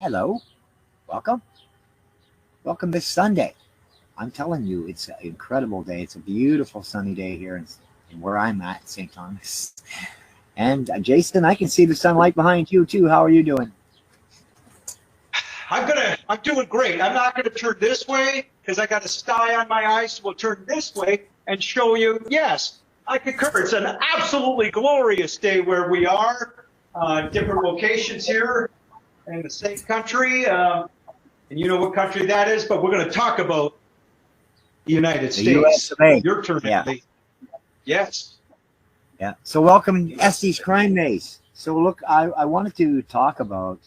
Hello, welcome. Welcome this Sunday. I'm telling you, it's an incredible day. It's a beautiful sunny day here in where I'm at, St. Thomas. And Jason, I can see the sunlight behind you too. How are you doing? I'm doing great. I'm not gonna turn this way because I got a sty on my eyes, so we'll turn this way and show you, yes, I concur. It's an absolutely glorious day where we are, different locations here in the same country, and you know what country that is, but we're going to talk about the United States. Your turn, yeah. Yes. Yeah. So welcome, ESTEY'S Crime Maze. So look, I wanted to talk about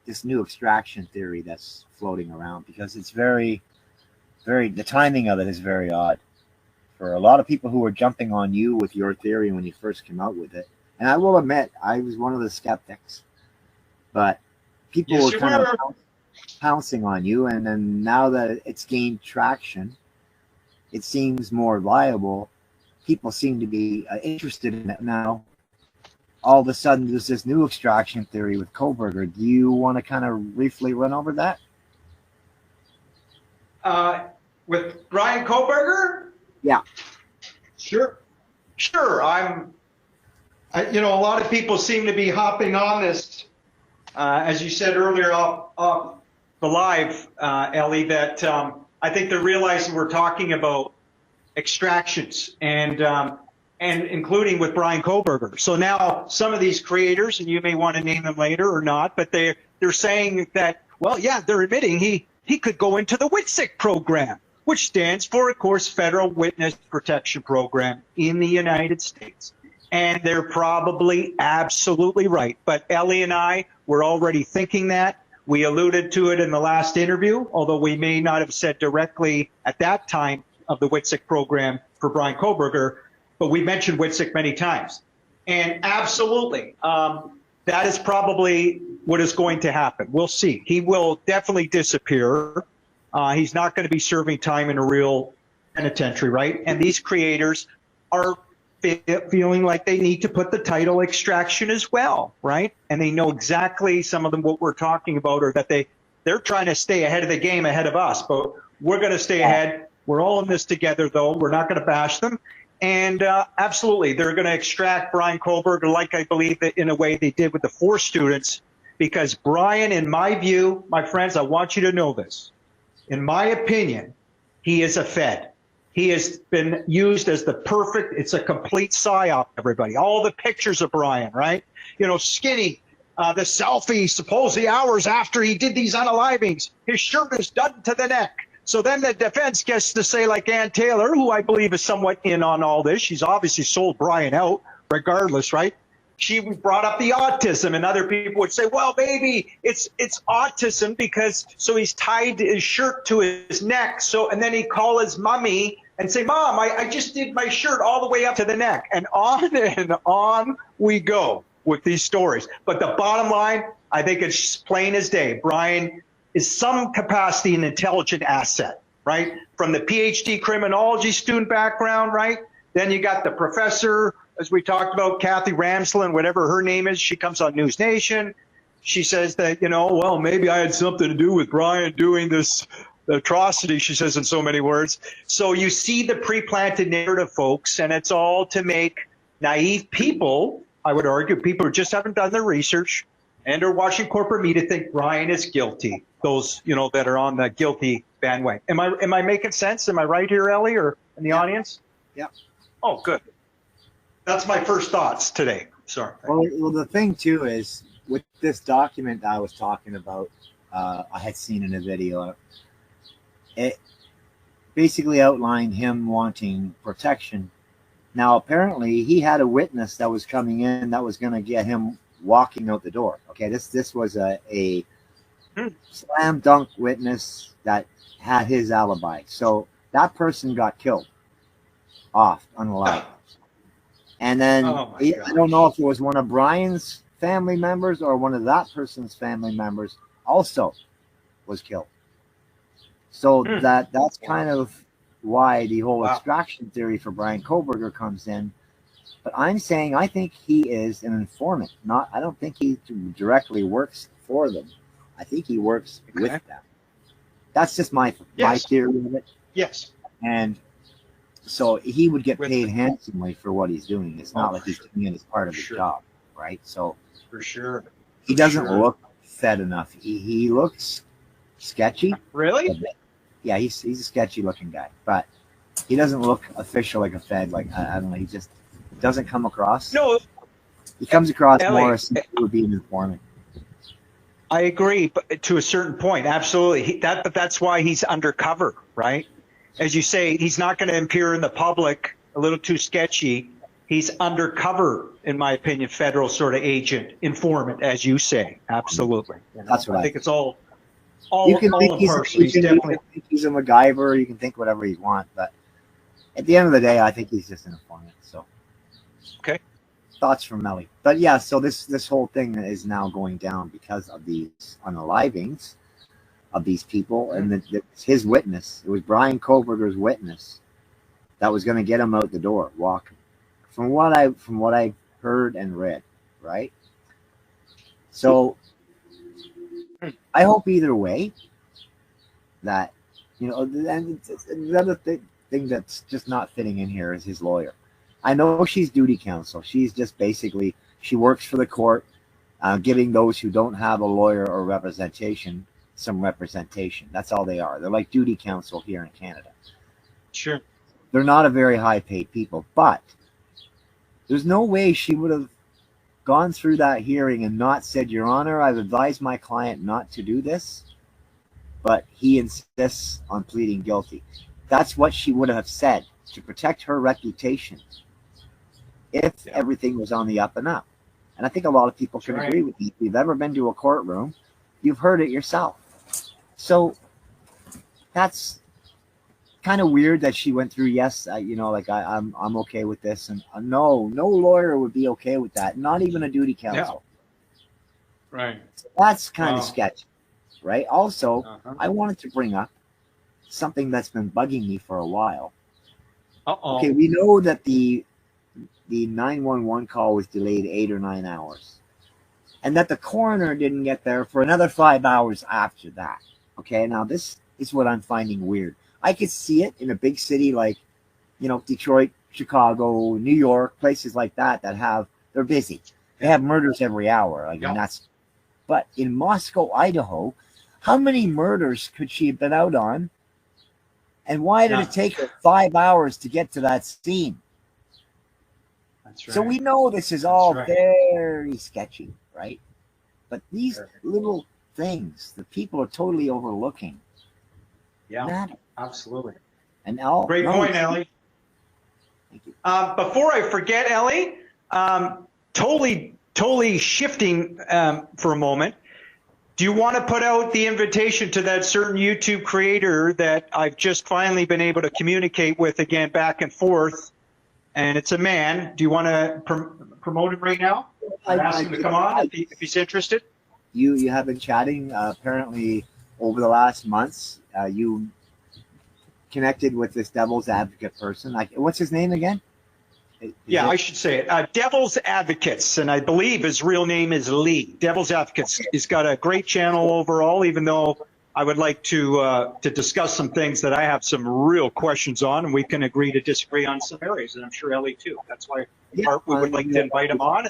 this new extraction theory that's floating around because it's the timing of it is very odd. For a lot of people who were jumping on you with your theory when you first came out with it, and I will admit, I was one of the skeptics, but people were kind of pouncing on you, and then now that it's gained traction, it seems more viable. People seem to be interested in it now. All of a sudden, there's this new extraction theory with Kohberger. Do you want to kind of briefly run over that? With Brian Kohberger? Yeah. Sure. You know, a lot of people seem to be hopping on this. As you said earlier off the live, Ellie, that I think they're realizing we're talking about extractions and including with Brian Kohberger. So now some of these creators, and you may want to name them later or not, but they're saying that, well, yeah, they're admitting he could go into the WITSEC program, which stands for, of course, Federal Witness Protection Program in the United States. And they're probably absolutely right. But Ellie and I were already thinking that. We alluded to it in the last interview, although we may not have said directly at that time of the WITSEC program for Brian Kohberger, but we mentioned WITSEC many times. And absolutely, that is probably what is going to happen. We'll see. He will definitely disappear. He's not going to be serving time in a real penitentiary, right? And these creators are feeling like they need to put the title extraction as well, right? And they know exactly, some of them, what we're talking about, or that they're trying to stay ahead of the game, ahead of us, but we're going to stay ahead. We're all in this together, though. We're not going to bash them. And absolutely, they're going to extract Brian Kohberger, like I believe that in a way they did with the 4 students, because Brian, in my view, my friends, I want you to know this. In my opinion, he is a Fed. He has been used as it's a complete psyop, everybody. All the pictures of Brian, right? You know, skinny, the selfie, supposedly hours after he did these unalivings, his shirt is done to the neck. So then the defense gets to say, like Ann Taylor, who I believe is somewhat in on all this, she's obviously sold Brian out regardless, right? She brought up the autism, and other people would say, well, maybe it's autism because so he's tied his shirt to his neck. So, and then he'd call his mommy and say, Mom, I just did my shirt all the way up to the neck. And on we go with these stories. But the bottom line, I think it's plain as day. Brian is some capacity an intelligent asset, right? From the PhD criminology student background, right? Then you got the professor, as we talked about, Kathy Ramslin, whatever her name is. She comes on News Nation. She says that, you know, well, maybe I had something to do with Brian doing this atrocity, she says in so many words. So you see the pre-planted narrative, folks, and it's all to make naive people, I would argue, people who just haven't done their research and are watching corporate media think Brian is guilty. Those, you know, that are on the guilty bandwagon. Am I making sense? Am I right here, Ellie, or in the audience? Yeah. Oh, good. That's my first thoughts today. Sorry. Well, the thing too is with this document I was talking about, I had seen in a video. It basically outlined him wanting protection. Now, apparently, he had a witness that was coming in that was going to get him walking out the door. Okay, this was a slam dunk witness that had his alibi. So that person got killed off unalive. And then I don't know if it was one of Brian's family members or one of that person's family members also was killed. So that's kind of why the whole extraction theory for Brian Kohberger comes in. But I'm saying I think he is an informant. I don't think he directly works for them. I think he works with them. That's just my theory of it. Yes. And so he would get paid handsomely for what he's doing. It's not like he's doing it as part of his job, right? So for sure, he doesn't look fed enough. He looks sketchy. Really? Yeah, he's a sketchy looking guy, but he doesn't look official like a Fed. Like I don't know, he just doesn't come across. No, he comes across Ellie, more as he would be an informant. I agree, but to a certain point, absolutely. But that's why he's undercover, right? As you say, he's not going to appear in the public. A little too sketchy. He's undercover, in my opinion, federal sort of agent, informant, as you say. Absolutely. That's what I think. It's all you can think he's definitely. He's a MacGyver. You can think whatever you want, but at the end of the day, I think he's just an informant. So, okay. Thoughts from Melly. But yeah, so this whole thing is now going down because of these unalivings of these people, and his witness. It was Brian Kohberger's witness that was going to get him out the door walking. From what I heard and read, right? So I hope either way that, you know, and the other thing that's just not fitting in here is his lawyer. I know she's duty counsel. She's just basically, she works for the court, giving those who don't have a lawyer or representation some representation. That's all they are. They're like duty counsel here in Canada. Sure. They're not a very high paid people, but there's no way she would have gone through that hearing and not said, Your Honor, I've advised my client not to do this, but he insists on pleading guilty. That's what she would have said to protect her reputation if everything was on the up and up. And I think a lot of people can agree with me. If you've ever been to a courtroom, you've heard it yourself. So that's kind of weird that she went through, yes, you know, like I'm okay with this. And no lawyer would be okay with that. Not even a duty counsel. Yeah. Right. So that's kind of sketchy, right? Also, I wanted to bring up something that's been bugging me for a while. Okay, we know that the 911 call was delayed 8 or 9 hours, and that the coroner didn't get there for another 5 hours after that. Okay, now this is what I'm finding weird. I could see it in a big city like, you know, Detroit, Chicago, New York, places like that they're busy. They have murders every hour. Like, and that's, but in Moscow, Idaho, how many murders could she have been out on? And why did it take her 5 hours to get to that scene? That's right. So we know this is all very sketchy, right? But these little things that people are totally overlooking. Yeah, absolutely. And great point, Ellie. Thank you. Before I forget, Ellie, totally shifting for a moment. Do you want to put out the invitation to that certain YouTube creator that I've just finally been able to communicate with again, back and forth? And it's a man. Do you want to promote him right now? Ask him to come on if he's interested. You have been chatting apparently over the last months. You connected with this devil's advocate person. What's his name again? I should say it. Devil's Advocates, and I believe his real name is Lee. Devil's Advocates. He's got a great channel overall, even though I would like to discuss some things that I have some real questions on, and we can agree to disagree on some areas, and I'm sure Ellie too. That's why we would like to invite him on.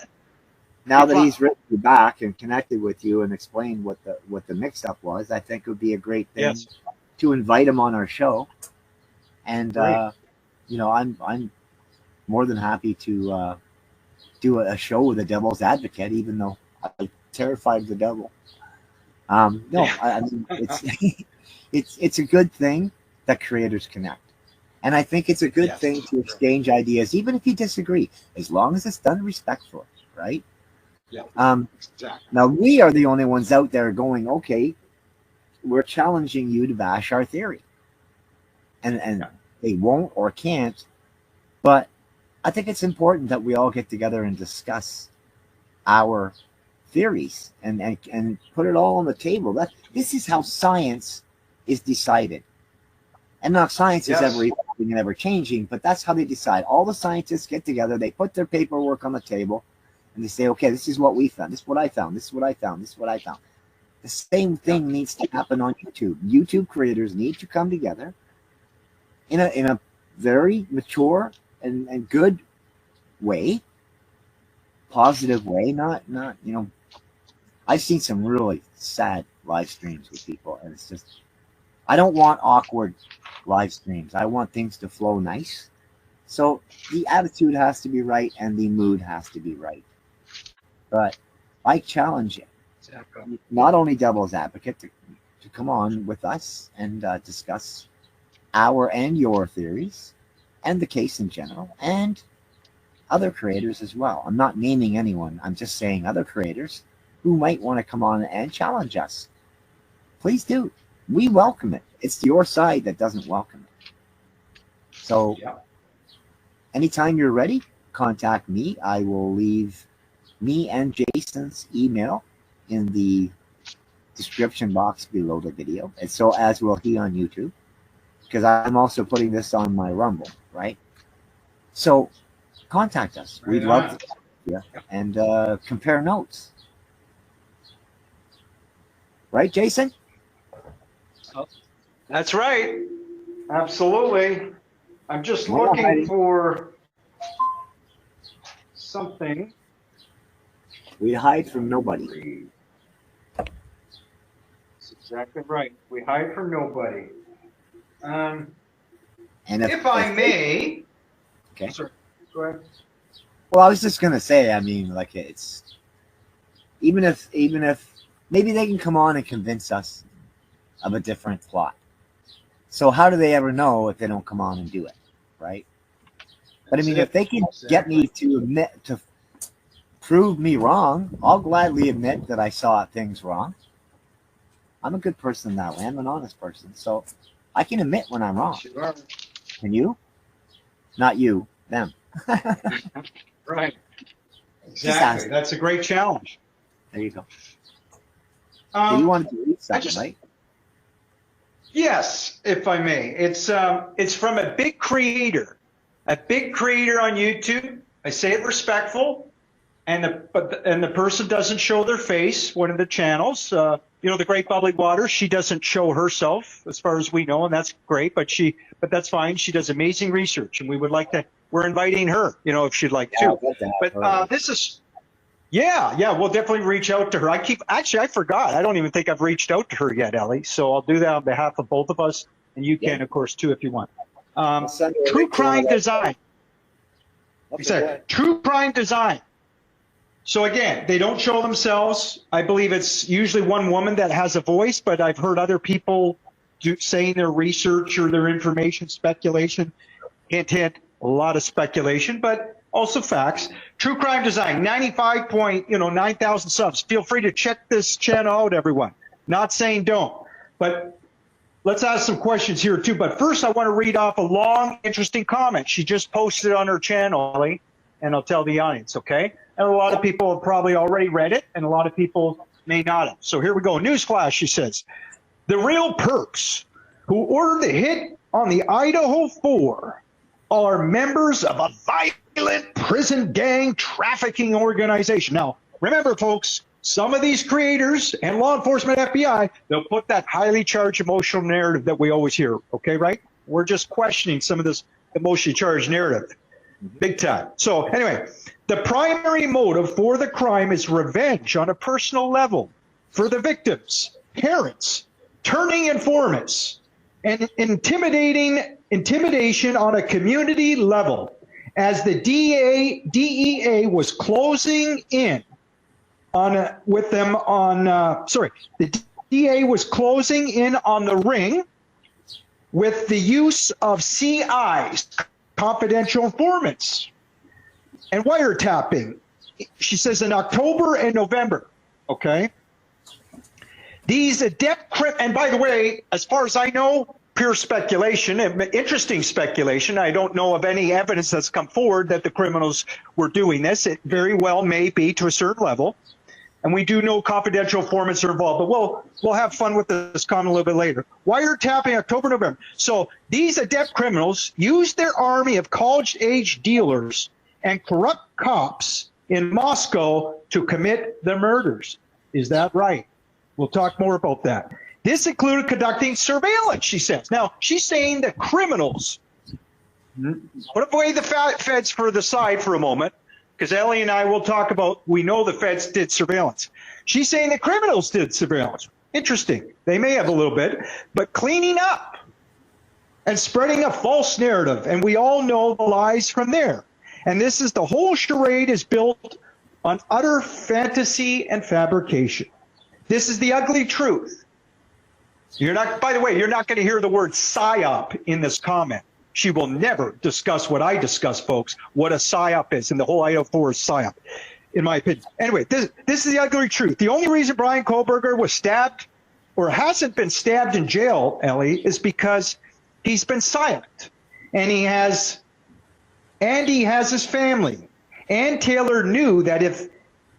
Now that he's written you back and connected with you and explained what the mix-up was, I think it would be a great thing to invite him on our show. And you know, I'm more than happy to do a show with the Devil's Advocate, even though I'm terrified of the devil. I mean, it's a good thing that creators connect, and I think it's a good thing to exchange ideas, even if you disagree, as long as it's done respectfully, right? Yeah. Exactly. Now we are the only ones out there going, okay, we're challenging you to bash our theory, and they won't or can't, but I think it's important that we all get together and discuss our theories and put it all on the table. This is how science is decided. And now science is ever evolving and ever changing, but that's how they decide. All the scientists get together, they put their paperwork on the table, and they say, okay, this is what we found, this is what I found, this is what I found, this is what I found. The same thing needs to happen on YouTube. YouTube creators need to come together in a very mature and good way, positive way. Not I've seen some really sad live streams with people, and it's just, I don't want awkward live streams. I want things to flow nice. So the attitude has to be right and the mood has to be right. But I challenge you, not only devil's advocate, to come on with us and discuss our and your theories and the case in general and other creators as well. I'm not naming anyone. I'm just saying other creators who might want to come on and challenge us. Please do. We welcome it. It's your side that doesn't welcome it. So anytime you're ready, contact me. I will leave me and Jason's email in the description box below the video, and so as will he on YouTube, because I'm also putting this on my Rumble, right? So contact us. We'd love to and compare notes. Right, Jason? That's right. Absolutely. I'm just looking for something. We hide from nobody. That's exactly right. We hide from nobody. And if I may. Okay. Sorry, go ahead. Well, I was just gonna say, I mean, like, it's even if maybe they can come on and convince us of a different plot. So how do they ever know if they don't come on and do it, right? But I mean, if they can get me to prove me wrong, I'll gladly admit that I saw things wrong. I'm a good person that way. I'm an honest person, so I can admit when I'm wrong. Sure. Can you? Not you, them. Right. Exactly. That's a great challenge. There you go. So you wanted to read something, right? Yes, if I may. It's from a big creator on YouTube. I say it respectful, and the person doesn't show their face. One of the channels, the Great Bubbly Water, she doesn't show herself as far as we know, and that's great. But that's fine. She does amazing research, and we're inviting her, if she'd like to. But this is. Yeah, we'll definitely reach out to her. I forgot. I don't even think I've reached out to her yet, Ellie. So I'll do that on behalf of both of us, and you can, of course, too, if you want. True crime design. True crime design. So again, they don't show themselves. I believe it's usually one woman that has a voice, but I've heard other people saying their research or their information, speculation. Hint, hint, a lot of speculation, but also facts. True crime design, 9,000 subs. Feel free to check this channel out, everyone. Not saying don't, but let's ask some questions here too. But first, I want to read off a long, interesting comment she just posted on her channel, Ellie, and I'll tell the audience, okay? And a lot of people have probably already read it, and a lot of people may not have. So here we go. Newsflash, she says. The real perps who ordered the hit on the IDAHO4 are members of a violent prison gang trafficking organization. Now, remember, folks, some of these creators and law enforcement, FBI, they'll put that highly charged emotional narrative that we always hear, okay, right? We're just questioning some of this emotionally charged narrative, big time. So anyway, the primary motive for the crime is revenge on a personal level for the victims, parents, turning informants, and intimidation on a community level. As the DEA was closing in on the DEA was closing in on the ring with the use of CIs, confidential informants, and wiretapping. She says in October and November, okay? These adept and by the way, as far as I know, pure speculation, interesting speculation. I don't know of any evidence that's come forward that the criminals were doing this. It very well may be to a certain level. And we do know confidential informants are involved, but we'll have fun with this comment a little bit later. Wiretapping October, November. So these adept criminals use their army of college-age dealers and corrupt cops in Moscow to commit the murders. Is that right? We'll talk more about that. This included conducting surveillance, she says. Now, she's saying that criminals, put away the feds for the side for a moment, because Ellie and I will talk about, we know the feds did surveillance. She's saying that criminals did surveillance. Interesting. They may have a little bit, but cleaning up and spreading a false narrative. And we all know the lies from there. And this is the whole charade is built on utter fantasy and fabrication. This is the ugly truth. You're not, by the way, you're not going to hear the word psyop in this comment. She will never discuss what I discuss, folks, what a psyop is, and the whole IDAHO4 is psyop, in my opinion. Anyway, this is the ugly truth. The only reason Brian Kohberger was stabbed or hasn't been stabbed in jail, Ellie, is because he's been silent. And he has his family. Ann Taylor knew that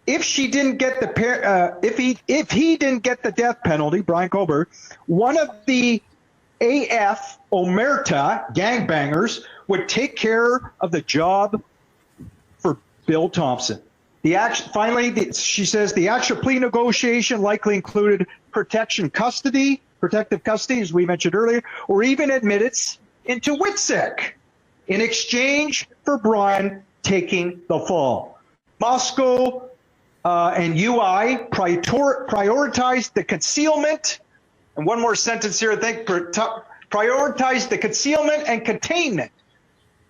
if she didn't get the if he didn't get the death penalty, Brian Kohberger, one of the AF Omerta gangbangers would take care of the job for Bill Thompson. Finally, she says the actual plea negotiation likely included protective custody, as we mentioned earlier, or even admittance into WITSEC in exchange for Brian taking the fall. Moscow and UI prioritized the concealment, and one more sentence here, I think, prioritized the concealment and containment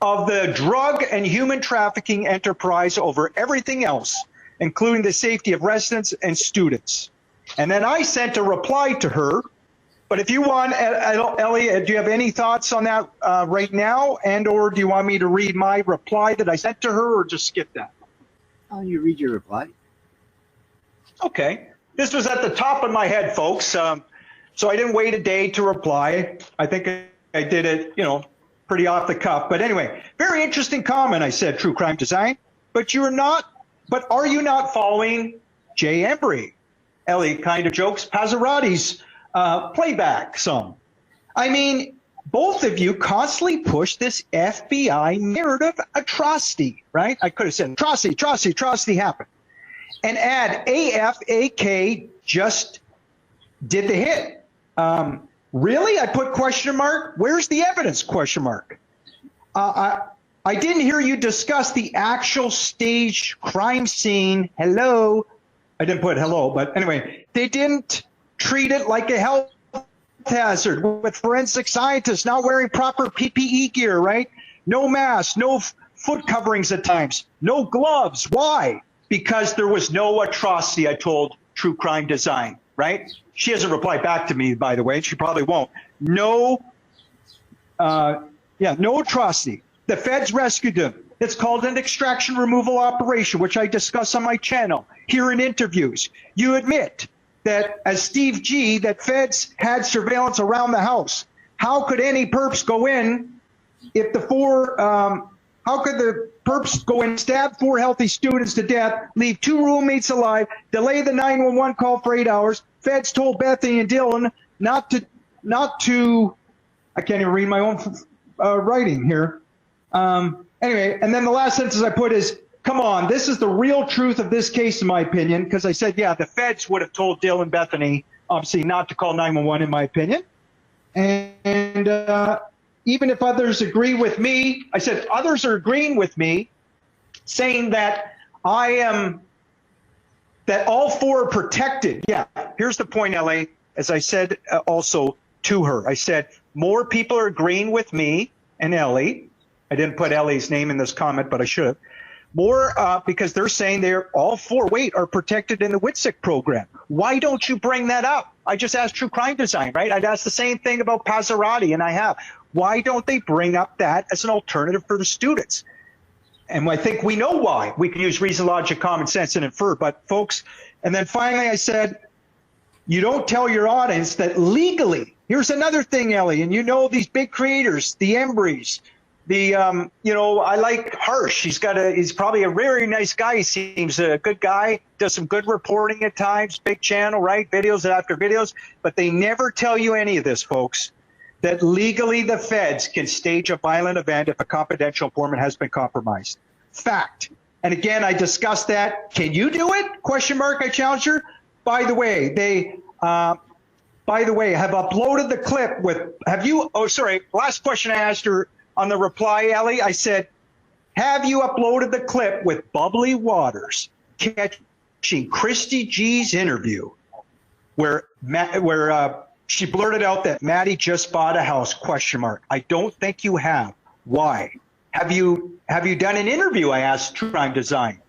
of the drug and human trafficking enterprise over everything else, including the safety of residents and students. And then I sent a reply to her. But if you want, Ellie, do you have any thoughts on that right now? And or do you want me to read my reply that I sent to her, or just skip that? Oh, you read your reply. Okay. This was at the top of my head, folks. So I didn't wait a day to reply. I think I did it, pretty off the cuff. But anyway, very interesting comment, I said, True Crime Design. But are you not following Jay Embry? Ellie kind of jokes, Pazzaratti's playback some. I mean, both of you constantly push this FBI narrative atrocity, right? I could have said atrocity happened. And add AFAK just did the hit. Really? I put question mark. Where's the evidence? Question mark. I didn't hear you discuss the actual stage crime scene. Hello. I didn't put hello, but anyway, they didn't treat it like a health hazard with forensic scientists not wearing proper PPE gear, right? No mask, no foot coverings at times, no gloves. Why? Because there was no atrocity, I told True Crime Design, right? She hasn't replied back to me, by the way. She probably won't. No atrocity. The feds rescued him. It's called an extraction removal operation, which I discuss on my channel here in interviews. You admit that, as Steve G, that feds had surveillance around the house. How could any perps go in if how could the perps go in, stab 4 healthy students to death, leave 2 roommates alive, delay the 911 call for 8 hours? Feds told Bethany and Dylan not to, I can't even read my own writing here. Anyway, and then the last sentence I put is, come on, this is the real truth of this case, in my opinion, because I said, yeah, the feds would have told Dylan Bethany, obviously, not to call 911, in my opinion. And even if others agree with me, I said, others are agreeing with me, saying that that all 4 are protected. Yeah, here's the point, LA, as I said also to her. I said, more people are agreeing with me and Ellie. I didn't put Ellie's name in this comment, but I should have. More because they're saying they're all 4, are protected in the WITSEC program. Why don't you bring that up? I just asked True Crime Design, right? I'd ask the same thing about Pazzarati, and I have. Why don't they bring up that as an alternative for the students? And I think we know why. We can use reason, logic, common sense, and infer. But folks, and then finally I said, you don't tell your audience that legally, here's another thing, Ellie, and these big creators, the Embrys, I like Harsh. He's probably a very nice guy. He seems a good guy, does some good reporting at times, big channel, right? Videos after videos, but they never tell you any of this, folks, that legally the feds can stage a violent event if a confidential informant has been compromised. Fact. And again, I discussed that. Can you do it? Question mark, I challenged her. By the way, By the way, have uploaded the clip with, have you, oh, sorry, last question I asked her on the reply, Ellie, I said, have you uploaded the clip with Bubbly Waters catching Christy G's interview where she blurted out that Maddie just bought a house, ? I don't think you have. Why? Have you done an interview? I asked True Crime Design.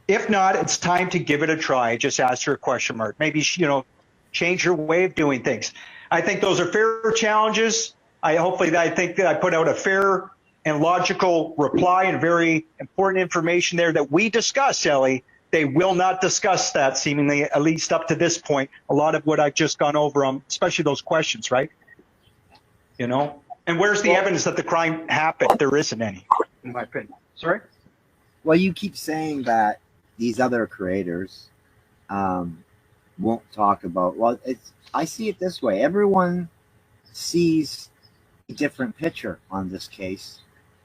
If not, it's time to give it a try. I just asked her a question mark. Maybe, change her way of doing things. I think those are fair challenges. I think that I put out a fair and logical reply and very important information there that we discuss, Ellie. They will not discuss that, seemingly, at least up to this point. A lot of what I've just gone over, especially those questions, right? And where's the evidence that the crime happened? There isn't any, in my opinion. Sorry? Well, you keep saying that these other creators won't talk about, well, I see it this way. Everyone sees a different picture on this case,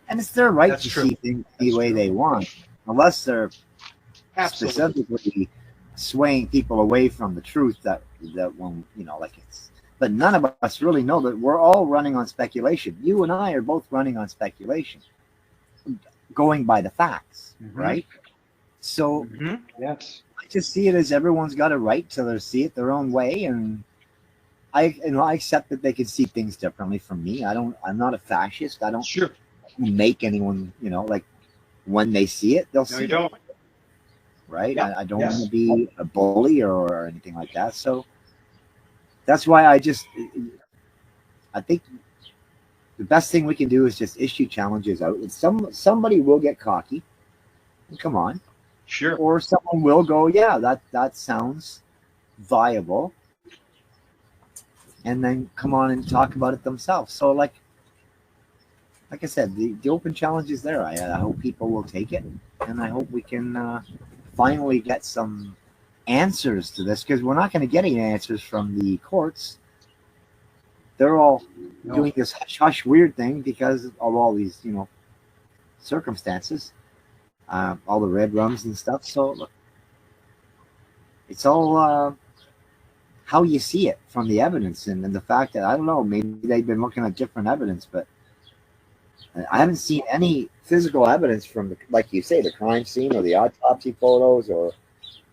and it's their right to see things the way they want, unless they're specifically swaying people away from the truth that when, but none of us really know that. We're all running on speculation. You and I are both running on speculation, going by the facts, right? So yes, I just see it as everyone's got a right to see it their own way, and I accept that they can see things differently from me. I'm not a fascist. I don't make anyone, like when they see it, they'll see it. Right? Yeah. I don't want to be a bully or anything like that. So that's why I think the best thing we can do is just issue challenges out. And somebody will get cocky. Come on. Sure. Or someone will go, yeah, that sounds viable. And then come on and talk about it themselves. So like I said, the open challenge is there. I hope people will take it. And I hope we can finally get some answers to this, because we're not going to get any answers from the courts. They're all doing this hush-hush weird thing because of all these, circumstances, all the red rums and stuff. So look, it's all how you see it from the evidence and the fact that, I don't know, maybe they've been looking at different evidence, but I haven't seen any physical evidence from, like you say, the crime scene or the autopsy photos or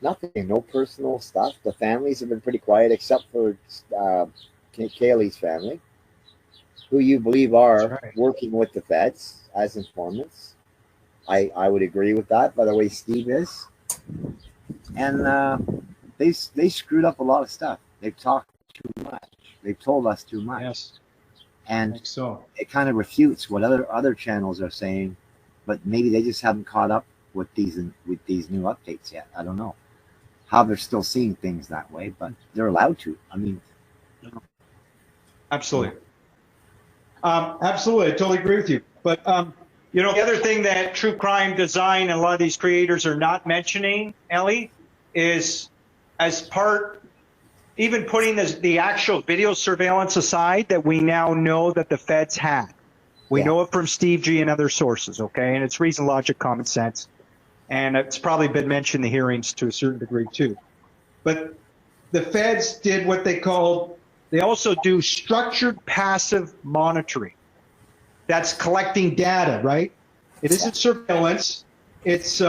nothing. No personal stuff. The families have been pretty quiet, except for Kaylee's family, who you believe are working with the feds as informants. I would agree with that, by the way Steve is. And they screwed up a lot of stuff. They've talked too much. They've told us too much. Yes. And it kind of refutes what other channels are saying, but maybe they just haven't caught up with these new updates yet. I don't know how they're still seeing things that way, but they're allowed to. I mean, absolutely. Absolutely. I totally agree with you. But, the other thing that True Crime Design and a lot of these creators are not mentioning, Ellie, is as part, even putting the actual video surveillance aside, that we now know that the feds had. We know it from Steve G and other sources, okay? And it's reason, logic, common sense. And it's probably been mentioned in the hearings to a certain degree too. But the feds did what they also do structured passive monitoring. That's collecting data, right? It isn't surveillance. It's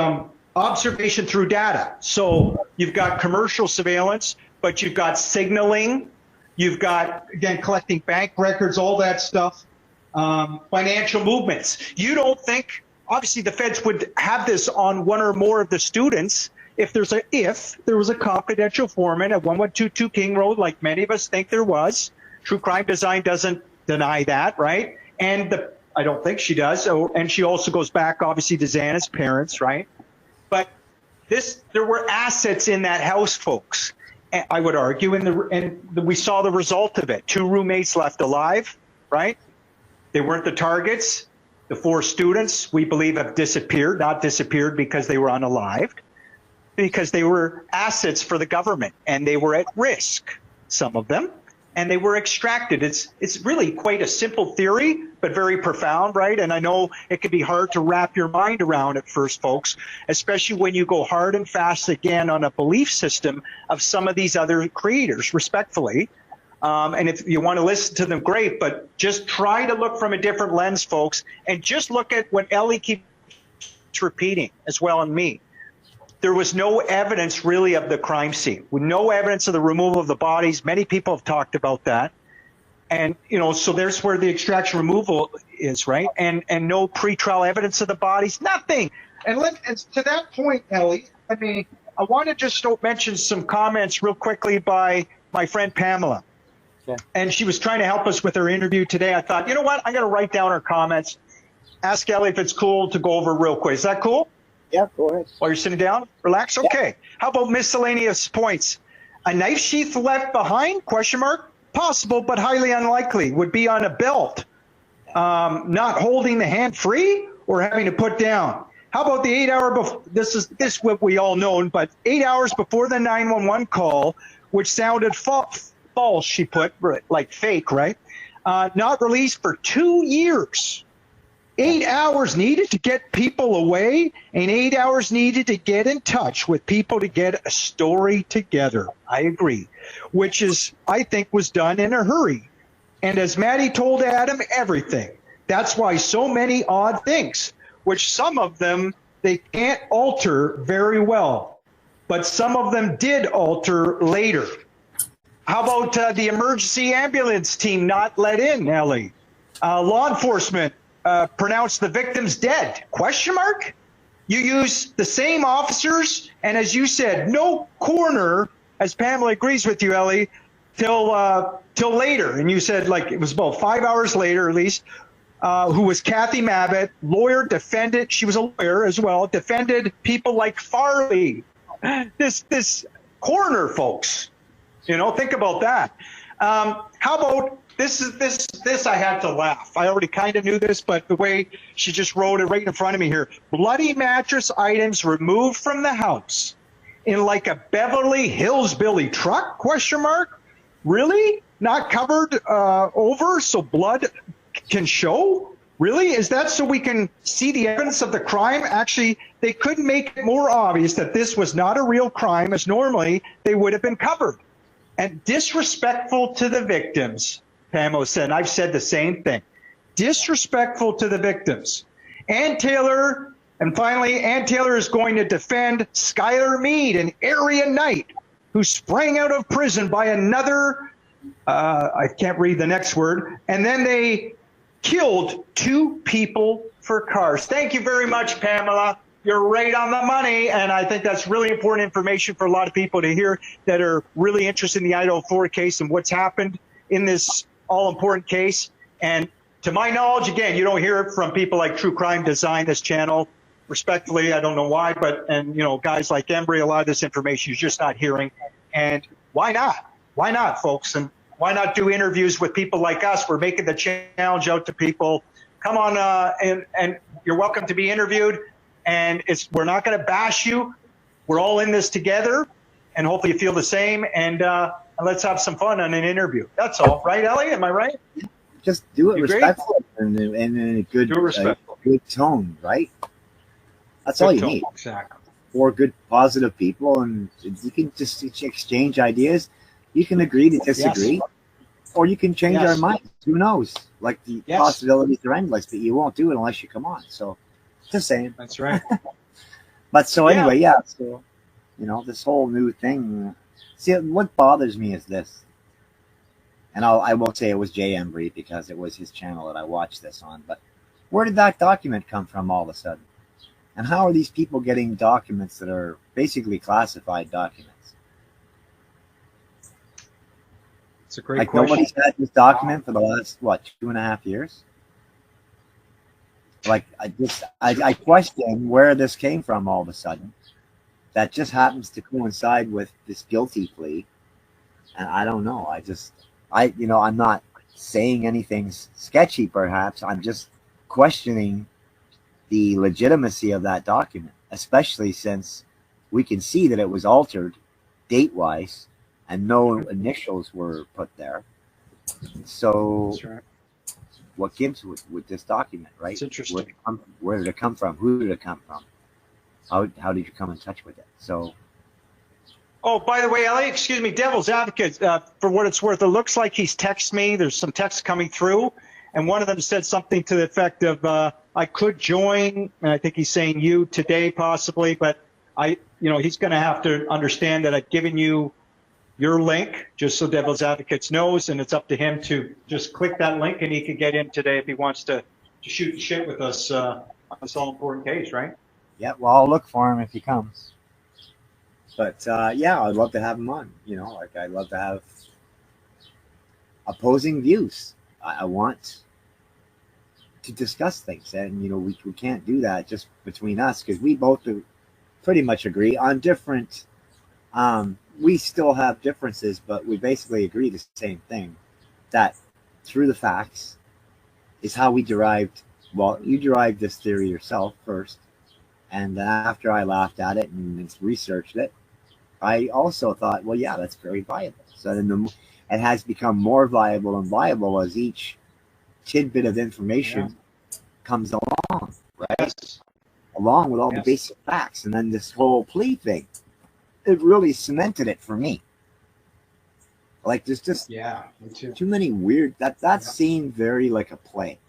observation through data. So you've got commercial surveillance, but you've got signaling. You've got, again, collecting bank records, all that stuff, financial movements. You don't think, obviously the feds would have this on one or more of the students if there was a confidential informant at 1122 King Road, like many of us think there was. True Crime Design doesn't deny that, right? And I don't think she does. And she also goes back, obviously, to Xana's parents, right? But there were assets in that house, folks. I would argue, and we saw the result of it. 2 roommates left alive, right? They weren't the targets. The 4 students, we believe, have disappeared, not disappeared because they were unalived, because they were assets for the government, and they were at risk, some of them. and they were extracted. It's really quite a simple theory, but very profound, right? And I know it can be hard to wrap your mind around at first, folks, especially when you go hard and fast again on a belief system of some of these other creators, respectfully. And if you want to listen to them, great, but just try to look from a different lens, folks, and just look at what Ellie keeps repeating as well in me. There was no evidence really of the crime scene, with no evidence of the removal of the bodies. Many people have talked about that. And, you know, so there's where the extraction removal is, right? And no pretrial evidence of the bodies, nothing. And to that point, Ellie, I mean, I want to just mention some comments real quickly by my friend Pamela. Okay. And she was trying to help us with her interview today. I thought, you know what? I'm going to write down her comments. Ask Ellie if it's cool to go over real quick. Is that cool? Yeah, go ahead. While you're sitting down? Relax? Okay. Yeah. How about miscellaneous points? A knife sheath left behind? Question mark. Possible, but highly unlikely. Would be on a belt. Not holding the hand free or having to put down. How about the 8 hour before? This is what we all know, but 8 hours before the 911 call, which sounded false, she put, like fake, right? Not released for 2 years. 8 hours needed to get people away, and 8 hours needed to get in touch with people to get a story together. I agree. Which is, I think, was done in a hurry. And as Maddie told Adam, everything. That's why so many odd things, which some of them they can't alter very well. But some of them did alter later. How about the emergency ambulance team not let in, Ellie? Law enforcement pronounced the victims dead? Question mark? You use the same officers, and as you said, no coroner, as Pamela agrees with you, Ellie, till later. And you said, like, it was about 5 hours later, at least, who was Kathy Mabbitt, lawyer, defended, she was a lawyer as well, defended people like Farley. This coroner, folks. You know, think about that. How about this I had to laugh. I already kind of knew this, but the way she just wrote it right in front of me here. Bloody mattress items removed from the house in like a Beverly Hills Billy truck, question mark? Really? Not covered over so blood can show? Really? Is that so we can see the evidence of the crime? Actually, they couldn't make it more obvious that this was not a real crime, as normally they would have been covered. And disrespectful to the victims, Pamela said, and I've said the same thing. Disrespectful to the victims. Ann Taylor, and finally, Ann Taylor is going to defend Skylar Mead, an area knight who sprang out of prison by another, I can't read the next word, and then they killed 2 people for cars. Thank you very much, Pamela. You're right on the money, and I think that's really important information for a lot of people to hear that are really interested in the IDAHO4 case and what's happened in this all-important case. And to my knowledge, again, you don't hear it from people like True Crime Design, this channel. Respectfully, I don't know why, and you know, guys like Embry, a lot of this information you're just not hearing. And why not? Why not, folks? And why not do interviews with people like us? We're making the challenge out to people. Come on, and you're welcome to be interviewed. And we're not going to bash you. We're all in this together, and hopefully you feel the same. And let's have some fun on an interview. That's all, right, Ellie? Am I right? Just do it respectfully and in a good, good tone, right? That's all you need. Exactly. 4 good, positive people, and you can just exchange ideas. You can agree to disagree, or you can change our minds. Who knows? Like the possibilities are endless, but you won't do it unless you come on. So. Just saying. That's right. But so anyway, so, you know, this whole new thing. See, what bothers me is this. And I won't say it was Jay Embry because it was his channel that I watched this on. But where did that document come from all of a sudden? And how are these people getting documents that are basically classified documents? It's a great question. Nobody's had this document for the last, 2.5 years? Like, I question where this came from all of a sudden. That just happens to coincide with this guilty plea. And I don't know. I'm not saying anything sketchy, perhaps. I'm just questioning the legitimacy of that document, especially since we can see that it was altered date-wise and no initials were put there. So That's right. what gives with this document, right? It's interesting. Where did it come from? Who did it come from? How did you come in touch with it? So, Oh, by the way, Ellie, excuse me, devil's advocate, for what it's worth, it looks like he's texted me. There's some texts coming through, and one of them said something to the effect of, I could join, and I think he's saying you today possibly, but he's going to have to understand that I've given you your link, just so devil's advocates knows, and it's up to him to just click that link, and he can get in today if he wants to shoot the shit with us on this all important case, right? yeah, well, I'll look for him if he comes. But yeah, I'd love to have him on. Like I'd love to have opposing views. I want to discuss things, and we can't do that just between us because we both pretty much agree on different. We still have differences, but we basically agree the same thing. That through the facts is how we derived. Well, you derived this theory yourself first, and then after I laughed at it and researched it, I also thought, well, yeah, that's very viable. So then it has become more viable and viable as each tidbit of information comes along, right? Yes. Along with all the basic facts. And then this whole plea thing, it really cemented it for me. Like there's just me too. too many weird, that seemed very like a play.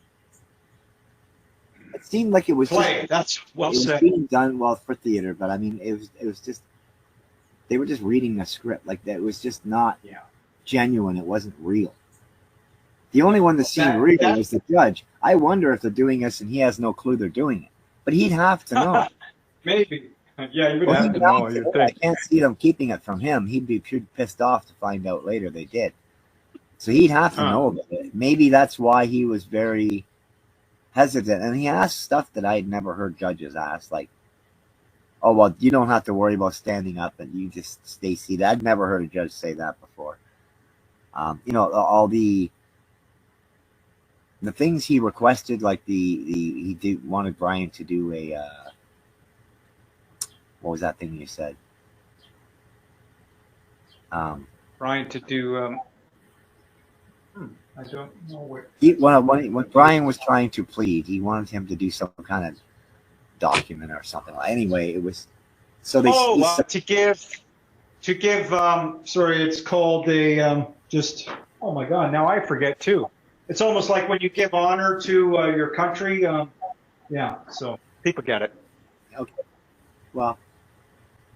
It seemed like it was play. That's well said. It was being done well for theater, but I mean, it was just, they were just reading a script. Like that was just not genuine. It wasn't real. The only one that seemed real was the judge. I wonder if they're doing this and he has no clue they're doing it. But he'd have to know. Maybe. Yeah, you would have to know. I can't see them keeping it from him. He'd be pissed off to find out later they did. So he'd have to know about it. Maybe that's why he was very hesitant. And he asked stuff that I'd never heard judges ask, like, oh, well, you don't have to worry about standing up and you just stay seated. I'd never heard a judge say that before. All the things he requested, like he wanted Bryan to do a, what was that thing you said? Bryan to do, I don't know when Bryan was trying to plead, he wanted him to do some kind of document or something. Anyway, it was so they. To give. Sorry, it's called a oh my God, now I forget too. It's almost like when you give honor to your country. So people get it. Okay. Well,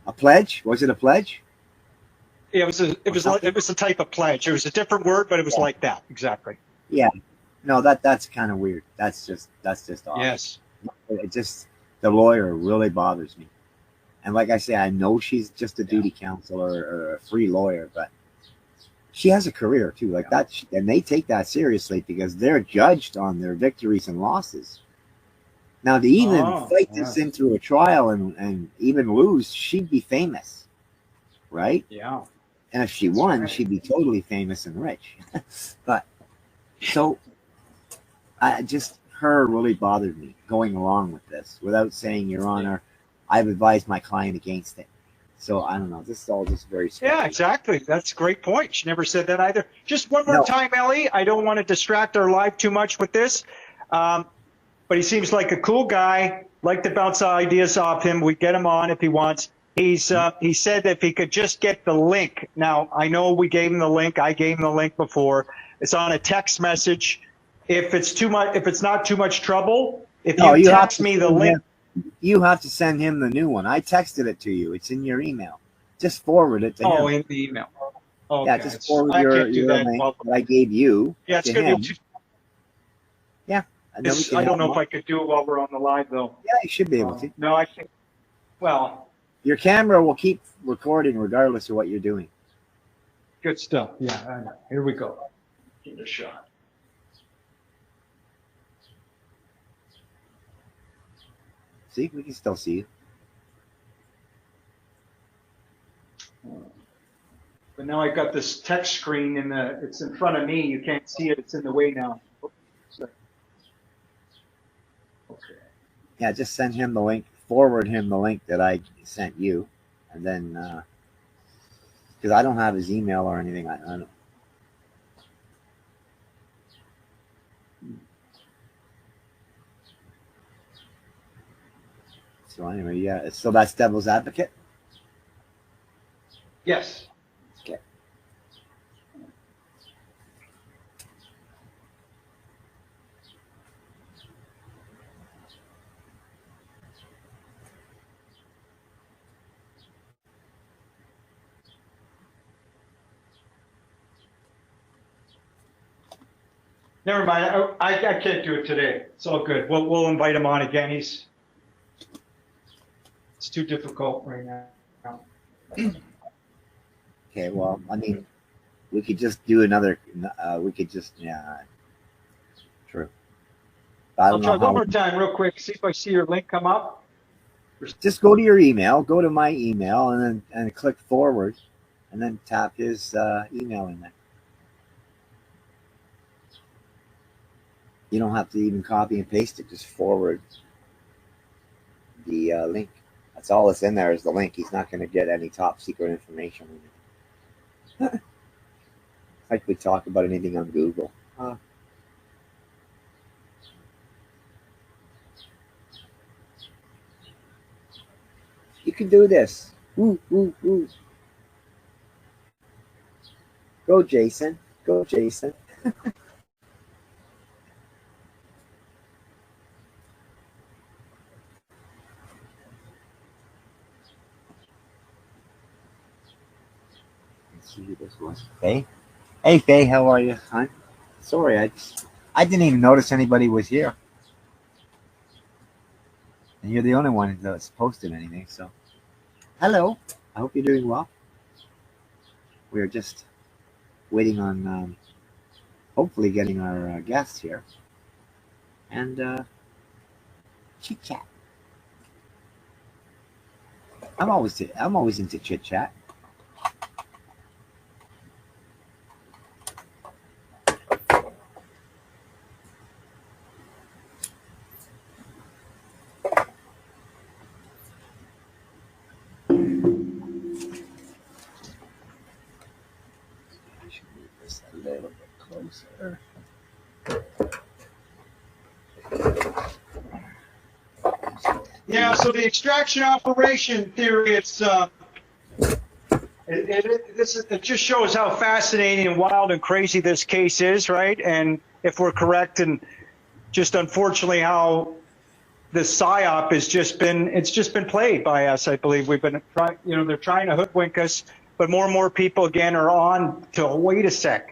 a pledge? Was it a pledge? Yeah, it was a type of pledge. It was a different word, but it was like that exactly. Yeah. No, that's kind of weird. That's just awesome. Yes. It just, the lawyer really bothers me. And like I say, I know she's just a duty counsel or a free lawyer, but she has a career too, like that, and they take that seriously because they're judged on their victories and losses. Now, to even fight this into a trial and even lose, she'd be famous, right? Yeah. And if she won, she'd be totally famous and rich. But so, her really bothered me going along with this without saying, Your Honor, I've advised my client against it. So I don't know. This is all just very sketchy. Yeah, exactly. That's a great point. She never said that either. Just one more time, Ellie. I don't want to distract our live too much with this. But he seems like a cool guy. Like to bounce ideas off him. We get him on if he wants. He said if he could just get the link. Now, I know we gave him the link. I gave him the link before. It's on a text message. If it's not too much trouble, if you text me the link. You have to send him the new one. I texted it to you. It's in your email. Just forward it to him. Oh, in the email. Okay. Yeah, just forward your link that I gave you. Yeah, it's going to be Yeah. I don't know if I could do it while we're on the live, though. Yeah, you should be able to. No, I think, well. Your camera will keep recording regardless of what you're doing. Good stuff. Yeah, I know. Here we go. Give it a shot. See, we can still see you. But now I've got this text screen it's in front of me. You can't see it. It's in the way now. Okay. Yeah, just send him the link. Forward him the link that I sent you, and then because I don't have his email or anything. I don't. So anyway, yeah. So that's devil's advocate. Yes. Okay. Never mind. I can't do it today. It's all good. We'll invite him on again. It's too difficult right now. Okay. Well, I mean, we could just do another. We could just, yeah. True. I I'll don't try know how. one more time real quick. See if I see your link come up. Just go to your email. Go to my email, and then click forward, and then tap his email in there. You don't have to even copy and paste it. Just forward the link. That's all that's in there is the link. He's not going to get any top secret information. Like we talk about anything on Google. You can do this. Woo, woo, woo. Go, Jason. Go, Jason. Let's see who this was. Faye? Hey, Faye, how are you, hon? Sorry, I didn't even notice anybody was here. And you're the only one that's posted anything, so. Hello. I hope you're doing well. We're just waiting on hopefully getting our guests here. And chit chat. I'm always into chit chat. A little bit closer. Yeah, so the extraction operation theory, it just shows how fascinating and wild and crazy this case is, right? And if we're correct, and just unfortunately how the PSYOP has just been played by us, I believe. We've been trying, they're trying to hoodwink us, but more and more people again are on to, wait a sec.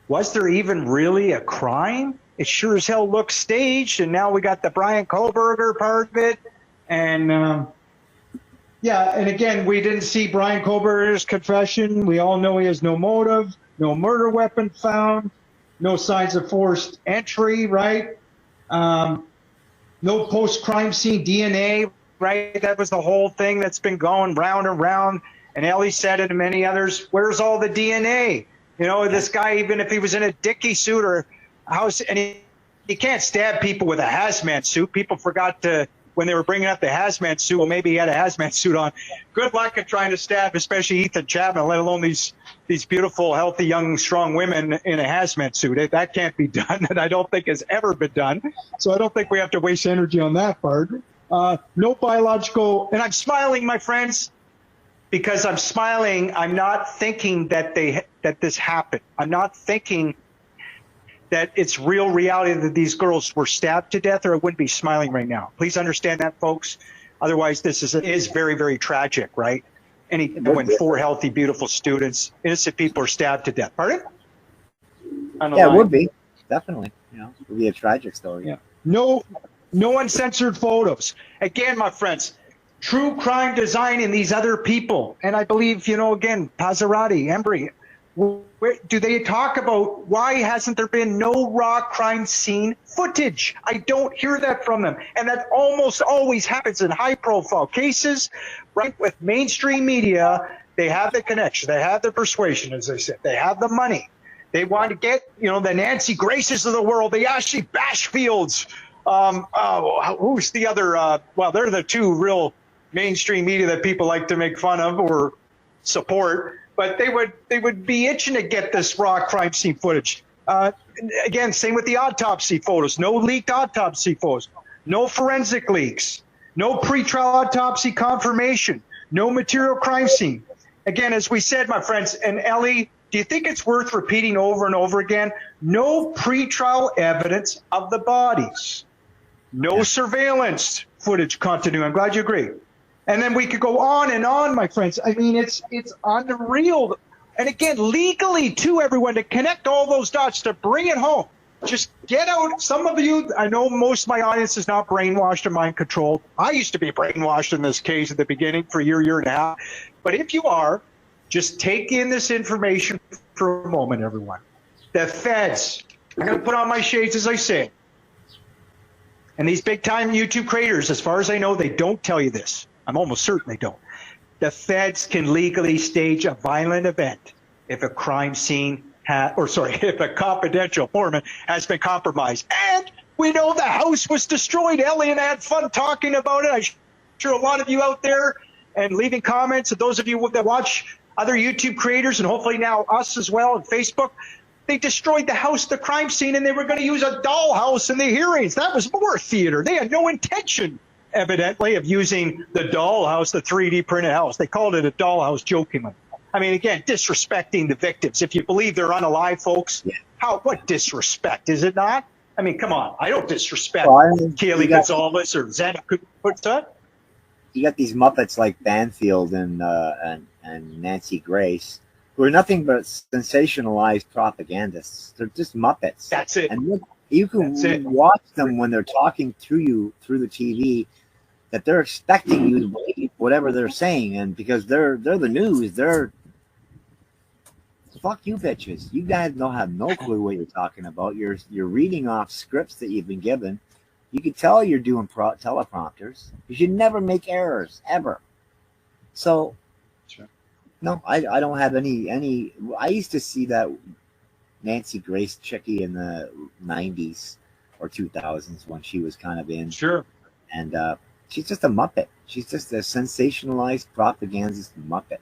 Was there even really a crime? It sure as hell looks staged, and now we got the briankohberger part of it. And yeah, and again, we didn't see Briankohberger's confession. We all know he has no motive, no murder weapon found, no signs of forced entry, right? No post-crime scene DNA, right? That was the whole thing that's been going round and round. And Ellie said it and many others, where's all the DNA? This guy, even if he was in a Dickie suit or house, and he can't stab people with a hazmat suit. People forgot to, when they were bringing up the hazmat suit, well, maybe he had a hazmat suit on. Good luck at trying to stab, especially Ethan Chapman, let alone these beautiful, healthy, young, strong women in a hazmat suit. That can't be done, and I don't think has ever been done. So I don't think we have to waste energy on that part. No biological, and I'm smiling, my friends, because I'm smiling. I'm not thinking that this happened. I'm not thinking that it's real reality that these girls were stabbed to death, or I wouldn't be smiling right now. Please understand that, folks. Otherwise, this is very, very tragic, right? When 4 healthy, beautiful students, innocent people are stabbed to death. Pardon? Yeah, it would be. Definitely. It would be a tragic story. Yeah. No uncensored photos. Again, my friends, true crime design in these other people. And I believe, again, Pazarati, Embry, do they talk about why hasn't there been no raw crime scene footage? I don't hear that from them. And that almost always happens in high-profile cases, right? With mainstream media, they have the connection. They have the persuasion, as I said. They have the money. They want to get, the Nancy Graces of the world, the Ashley Bashfields. Who's the other? Well, they're the two real mainstream media that people like to make fun of or support. But they would be itching to get this raw crime scene footage. Again, same with the autopsy photos. No leaked autopsy photos. No forensic leaks. No pretrial autopsy confirmation. No material crime scene. Again, as we said, my friends, and Ellie, do you think it's worth repeating over and over again? No pretrial evidence of the bodies. No surveillance footage continuity. I'm glad you agree. And then we could go on and on, my friends. I mean, it's unreal. And again, legally too, everyone, to connect all those dots, to bring it home. Just get out. Some of you, I know most of my audience is not brainwashed or mind controlled. I used to be brainwashed in this case at the beginning for a year and a half. But if you are, just take in this information for a moment, everyone. The feds, I'm going to put on my shades as I say. And these big-time YouTube creators, as far as I know, they don't tell you this. I'm almost certain they don't. The feds can legally stage a violent event if a crime scene if a confidential informant has been compromised. And we know the house was destroyed. Ellie and I had fun talking about it. I'm sure a lot of you out there and leaving comments, and those of you that watch other YouTube creators and hopefully now us as well on Facebook, they destroyed the house, the crime scene, and they were going to use a dollhouse in the hearings. That was more theater. They had no intention, evidently, of using the dollhouse, the 3D printed house. They called it a dollhouse jokingly. I mean, again, disrespecting the victims. If you believe they're unalive, folks, what disrespect, is it not? I mean, come on. I don't disrespect Kaylee Gonzalez or Zena. What's that? You got these Muppets like Banfield and Nancy Grace, who are nothing but sensationalized propagandists. They're just Muppets. That's it. And you can watch them when they're talking through you through the TV, that they're expecting you to believe whatever they're saying, and because they're the news, they're fuck you bitches. You guys don't have no clue what you're talking about. You're reading off scripts that you've been given. You can tell you're doing teleprompters. You should never make errors ever. So, no, I don't have any. I used to see that Nancy Grace chickie in the 90s or 2000s when she was kind of in. Sure. And she's just a Muppet. She's just a sensationalized propagandist Muppet.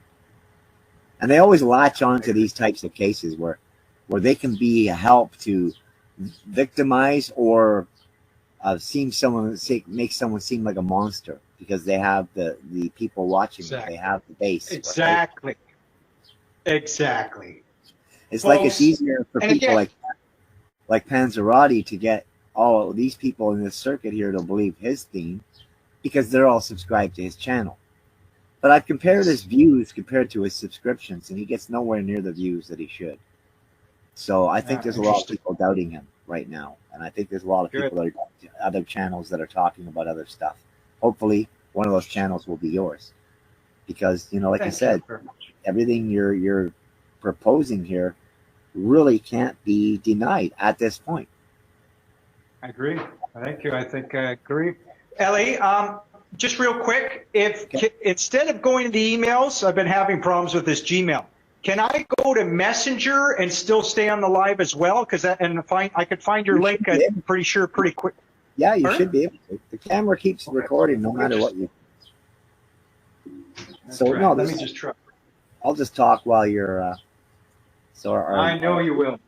And they always latch on to these types of cases where they can be a help to victimize or make someone seem like a monster because they have the people watching them. They have the base. Exactly. Right? Exactly. It's like it's easier for people like Panzerotti to get all these people in this circuit here to believe his theme because they're all subscribed to his channel. But I've compared his views compared to his subscriptions, and he gets nowhere near the views that he should. So I think there's a lot of people doubting him right now. And I think there's a lot of people that are other channels that are talking about other stuff. Hopefully one of those channels will be yours. Because, like I said, everything you're proposing here really can't be denied at this point. I agree. Thank you. I think I agree. Ellie, just real quick, instead of going to the emails, I've been having problems with this Gmail. Can I go to Messenger and still stay on the live as well? Because I could find your link. I'm pretty sure pretty quick. Yeah, you should be able to. The camera keeps recording no matter what you. So no, let me just try. I'll just talk while you're. I know you will.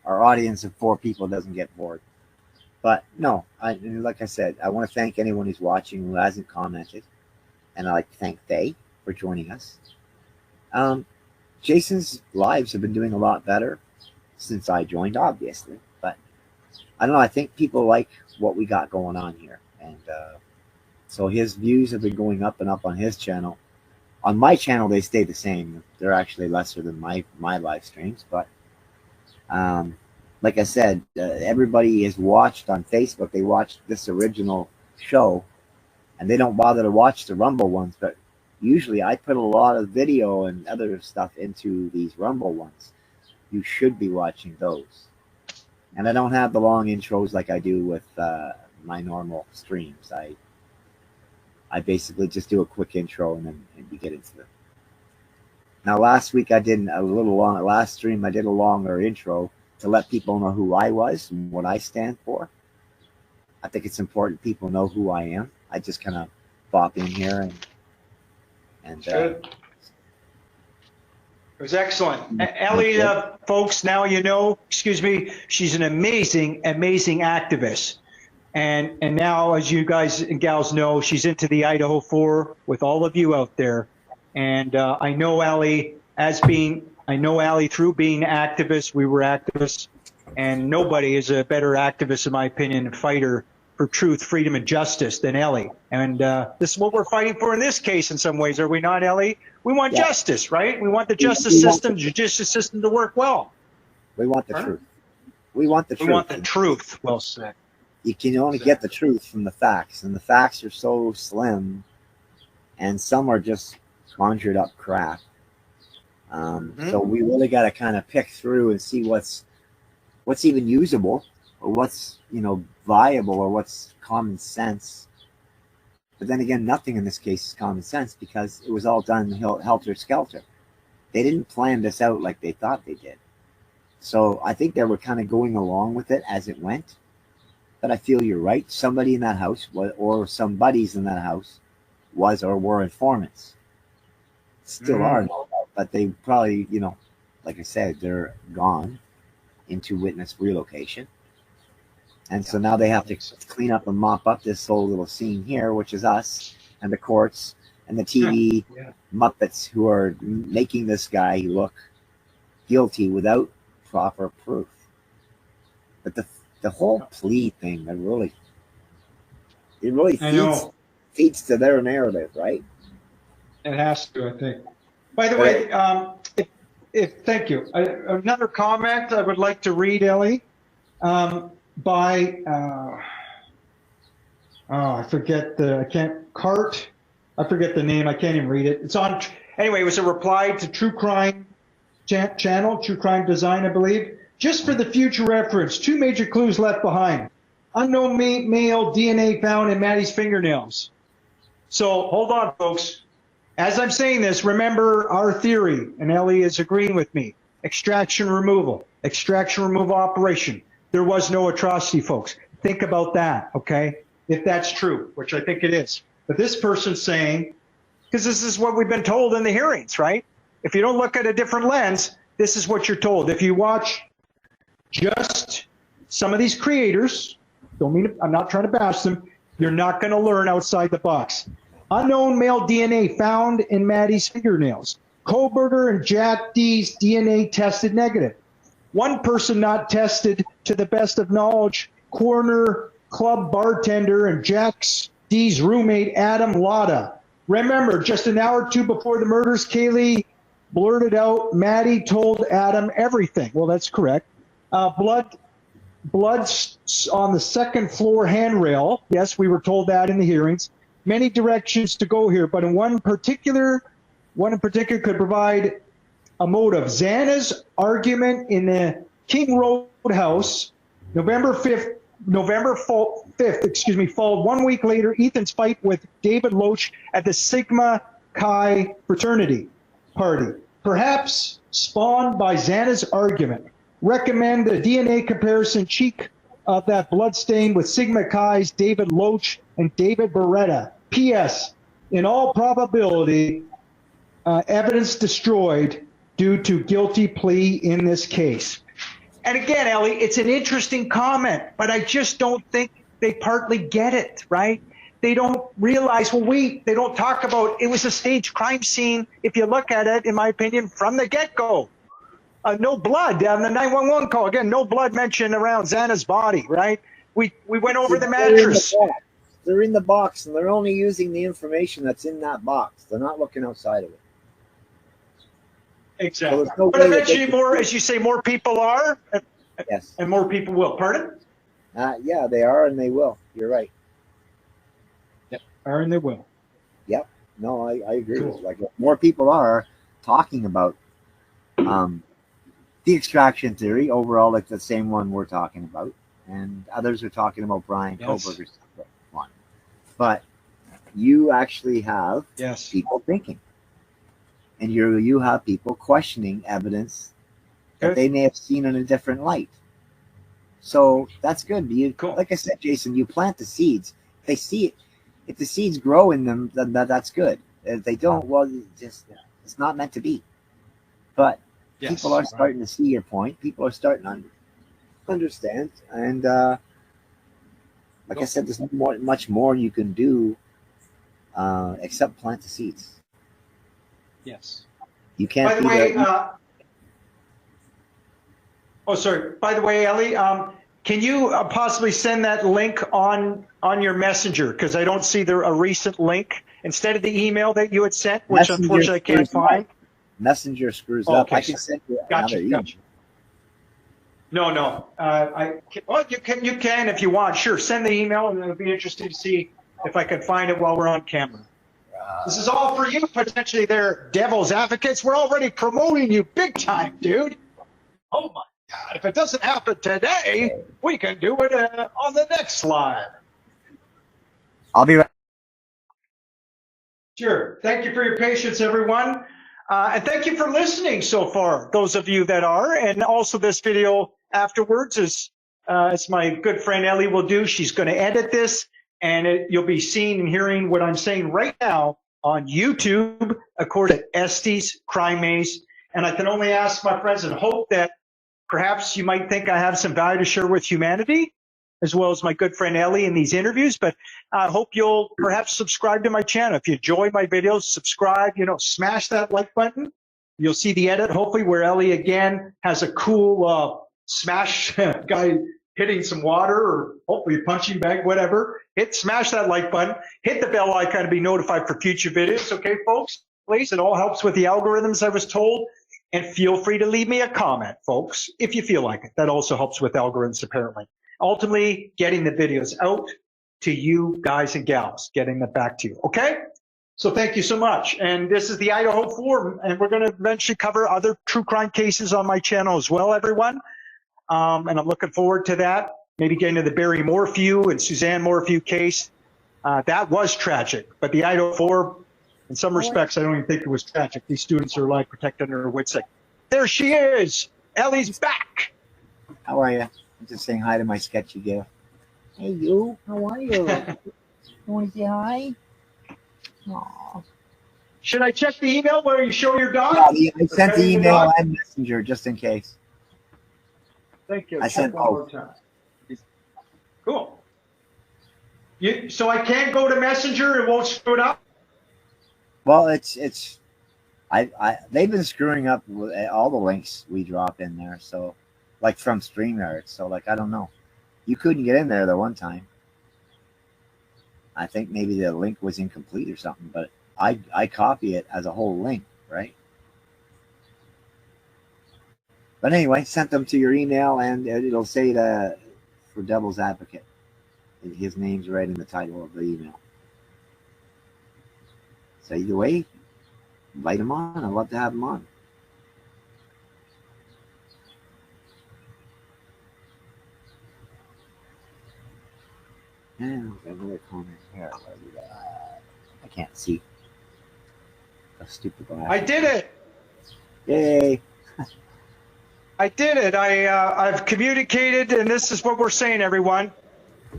Our audience of 4 people doesn't get bored. But no, like I said, I want to thank anyone who's watching who hasn't commented, and I'd like to thank Faye for joining us. Jason's lives have been doing a lot better since I joined, obviously. But I don't know. I think people like what we got going on here, and so his views have been going up and up on his channel. On my channel, they stay the same. They're actually lesser than my live streams, but. Like I said, everybody has watched on Facebook. They watched this original show, and they don't bother to watch the Rumble ones. But usually I put a lot of video and other stuff into these Rumble ones. You should be watching those. And I don't have the long intros like I do with my normal streams. I basically just do a quick intro and then we get into it. Now, last week I did last stream I did a longer intro to let people know who I was and what I stand for. I think it's important people know who I am. I just kind of pop in here and Good. It was excellent. Ellie, folks, now you know, she's an amazing, amazing activist. And now, as you guys and gals know, she's into the IDAHO4 with all of you out there. And I know Allie through being activists. We were activists, and nobody is a better activist, in my opinion, and fighter for truth, freedom, and justice than Ellie. And this is what we're fighting for in this case in some ways, are we not, Ellie? We want justice, right? We want the justice system, judicial system to work well. We want the truth. We want the truth. We want the truth. Well said. You can only get the truth from the facts, and the facts are so slim, and some are just conjured up crap. So we really got to kind of pick through and see what's even usable, or what's viable, or what's common sense. But then again, nothing in this case is common sense, because it was all done helter-skelter. They didn't plan this out like they thought they did. So I think they were kind of going along with it as it went. But I feel you're right. Somebody in that house, or some buddies in that house, was or were informants. Still are, no doubt, but they probably, like I said, they're gone into witness relocation. And so now they have to clean up and mop up this whole little scene here, which is us and the courts and the TV Muppets who are making this guy look guilty without proper proof. But the whole plea thing, it really feeds to their narrative, right? It has to, I think. By the way, thank you. Another comment I would like to read, Ellie, by I forget the name. I can't even read it. It's on. Anyway, it was a reply to True Crime channel, True Crime Design, I believe. Just for the future reference, 2 major clues left behind. Unknown male DNA found in Maddie's fingernails. So hold on, folks. As I'm saying this, remember our theory, and Ellie is agreeing with me. Extraction removal operation. There was no atrocity, folks. Think about that, okay? If that's true, which I think it is. But this person's saying, because this is what we've been told in the hearings, right? If you don't look at a different lens, this is what you're told. If you watch just some of these creators, I'm not trying to bash them, you're not going to learn outside the box. Unknown male DNA found in Maddie's fingernails. Kohberger and Jack D's DNA tested negative. One person not tested to the best of knowledge, corner club bartender and Jack D's roommate, Adam Lotta. Remember, just an hour or two before the murders, Kaylee blurted out, Maddie told Adam everything. Well, that's correct. Blood on the second floor handrail. Yes, we were told that in the hearings. Many directions to go here, but one in particular could provide a motive. Xana's argument in the King Road house, November 5th, followed 1 week later, Ethan's fight with David Loach at the Sigma Chi fraternity party, perhaps spawned by Xana's argument. Recommend a DNA comparison cheek of that blood stain with Sigma Chi's David Loach and David Beretta. P.S. In all probability, evidence destroyed due to guilty plea in this case. And again, Ellie, it's an interesting comment, but I just don't think they partly get it, right? They don't realize, they don't talk about, it was a staged crime scene, if you look at it, in my opinion, from the get-go. No blood on the 911 call. Again, no blood mentioned around Xana's body, right? We went over the mattress. They're in the box, and they're only using the information that's in that box. They're not looking outside of it. Exactly. So but eventually, as you say, more people are. Yes. And more people will. Pardon? Yeah, they are, and they will. You're right. Yep. Are and they will. Yep. No, I agree. Cool. Like, more people are talking about the extraction theory overall, like the same one we're talking about, and others are talking about Brian Kohberger's one. But you actually have people thinking, and you have people questioning evidence that they may have seen in a different light. So that's good. Like I said, Jason, you plant the seeds. If they see it, if the seeds grow in them, then that's good. If they don't, well, it's not meant to be. But people are starting to see your point. People are starting to understand. And Like I said, there's much more you can do except plant the seeds. Yes. You can't. By the way, By the way, Ellie, can you possibly send that link on your messenger? Because I don't see a recent link instead of the email that you had sent, which Messenger unfortunately I can't find. Messenger screws up. Okay, I can send you another email. Gotcha. No. You can if you want. Sure, send the email, and it'll be interesting to see if I can find it while we're on camera. This is all for you, potentially. They're devil's advocates. We're already promoting you big time, dude. Oh my God! If it doesn't happen today, we can do it on the next slide. I'll be right. Sure. Thank you for your patience, everyone. And thank you for listening so far, those of you that are. And also this video afterwards is, as my good friend Ellie will do, she's going to edit this, and you'll be seeing and hearing what I'm saying right now on YouTube, according to ESTEY'S Crime Maze. And I can only ask my friends and hope that perhaps you might think I have some value to share with humanity, as well as my good friend Ellie in these interviews. But I hope you'll perhaps subscribe to my channel. If you enjoy my videos, subscribe, smash that like button. You'll see the edit, hopefully, where Ellie again has a cool smash guy hitting some water, or hopefully a punching bag, whatever. Smash that like button, hit the bell icon to be notified for future videos. Okay, folks, please, it all helps with the algorithms, I was told. And feel free to leave me a comment, folks, if you feel like it. That also helps with algorithms, apparently. Ultimately, getting the videos out to you guys and gals, getting them back to you. Okay? So thank you so much. And this is the IDAHO4, and we're going to eventually cover other true crime cases on my channel as well, everyone. And I'm looking forward to that. Maybe getting to the Barry Morphew and Suzanne Morphew case. That was tragic. But the IDAHO4, in some respects, I don't even think it was tragic. These students are like protecting their wits. There she is. Ellie's back. How are you? I'm just saying hi to my sketchy gift. Hey, you. How are you? You want to say hi? Aww. Should I check the email where you show your dog? Yeah, I sent the email and messenger just in case. Thank you. I sent one more time. Cool. So I can't go to Messenger, it won't screw it up? Well, they've been screwing up with all the links we drop in there. So, like from StreamYard. So, like, I don't know. You couldn't get in there the one time. I think maybe the link was incomplete or something, but I copy it as a whole link, right? But anyway, sent them to your email, and it'll say for Devil's Advocate. His name's right in the title of the email. So either way, invite him on. I'd love to have him on. And another comment here. I can't see. A stupid glass. I did it. Yay. I did it. I've communicated, and this is what we're saying, everyone.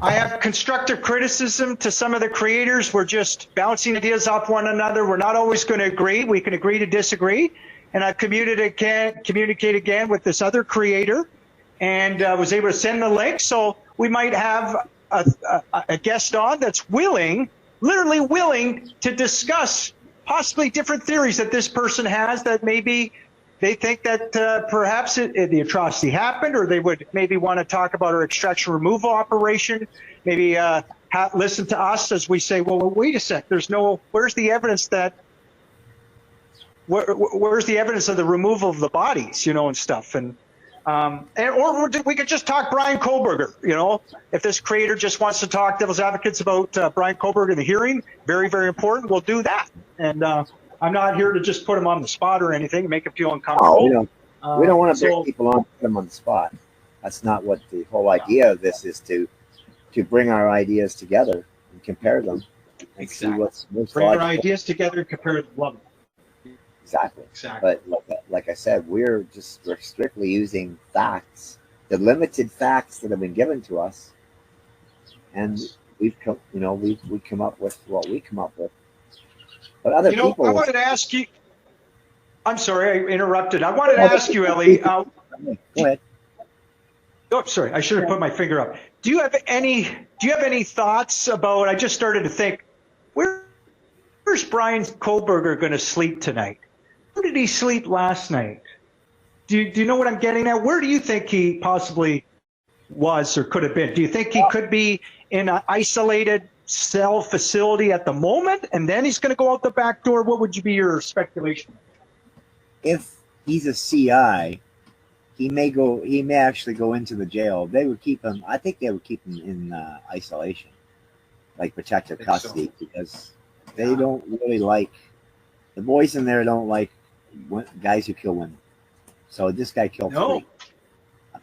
I have constructive criticism to some of the creators. We're just bouncing ideas off one another. We're not always going to agree. We can agree to disagree. And I've communicated again with this other creator, and was able to send the link. So we might have a guest on that's willing, literally willing, to discuss possibly different theories that this person has, that maybe they think that perhaps the atrocity happened, or they would maybe want to talk about our extraction removal operation. Maybe listen to us as we say, well, wait a sec. Where's the evidence that? Where's the evidence of the removal of the bodies, and stuff, or we could just talk Brian Kohberger, if this creator just wants to talk devil's advocates about Brian Kohberger in the hearing, very, very important, we'll do that. And I'm not here to just put him on the spot or anything, make him feel uncomfortable. Oh, we don't want to bring people on, put them on the spot. That's not what the whole idea of this is, to bring our ideas together and compare them and see what's most bring logical. our ideas together and compare them. Love it. Exactly. But like I said, we're strictly using facts, the limited facts that have been given to us, and we come up with what we come up with. But other people. I wanted to ask you. I'm sorry, I interrupted. I wanted to ask you, Ellie. Go ahead. Oh, sorry, I should have put my finger up. Do you have any thoughts about? I just started to think, where's Brian Kohlberger going to sleep tonight? Where did he sleep last night? Do you know what I'm getting at? Where do you think he possibly was or could have been? Do you think he could be in an isolated cell facility at the moment, and then he's going to go out the back door? What would be your speculation? If he's a CI, he may actually go into the jail. They would keep him. I think they would keep him in isolation, like protective custody, because they don't really like, the boys in there don't like guys who kill women. So this guy killed three.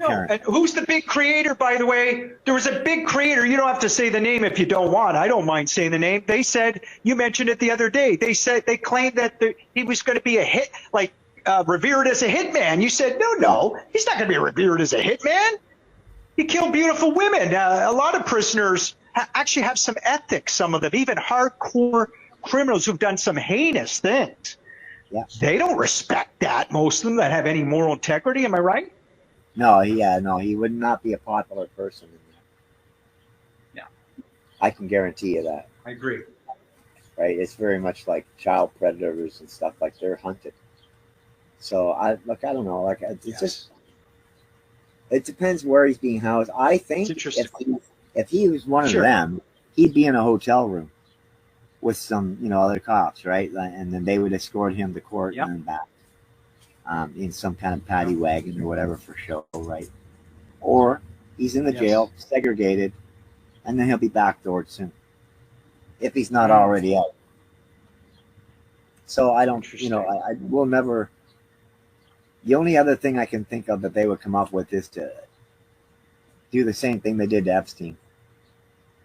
No. And who's the big creator, by the way? There was a big creator. You don't have to say the name if you don't want. I don't mind saying the name. They said, you mentioned it the other day. They claimed that he was going to be a hit, like revered as a hitman. You said, no, he's not going to be revered as a hitman. He killed beautiful women. A lot of prisoners actually have some ethics, some of them, even hardcore criminals who've done some heinous things. Yeah. They don't respect that, most of them that have any moral integrity. Am I right? No, he would not be a popular person in there. Yeah. I can guarantee you that. I agree. Right? It's very much like child predators and stuff, like they're hunted. So I don't know. Like it's just, it depends where he's being housed. I think if he was one of them, he'd be in a hotel room with some, other cops, right? And then they would escort him to court and then back. In some kind of paddy wagon or whatever for show, right? Or he's in the jail, segregated, and then he'll be backdoored soon, if he's not already out. So I don't, I will never. The only other thing I can think of that they would come up with is to do the same thing they did to Epstein.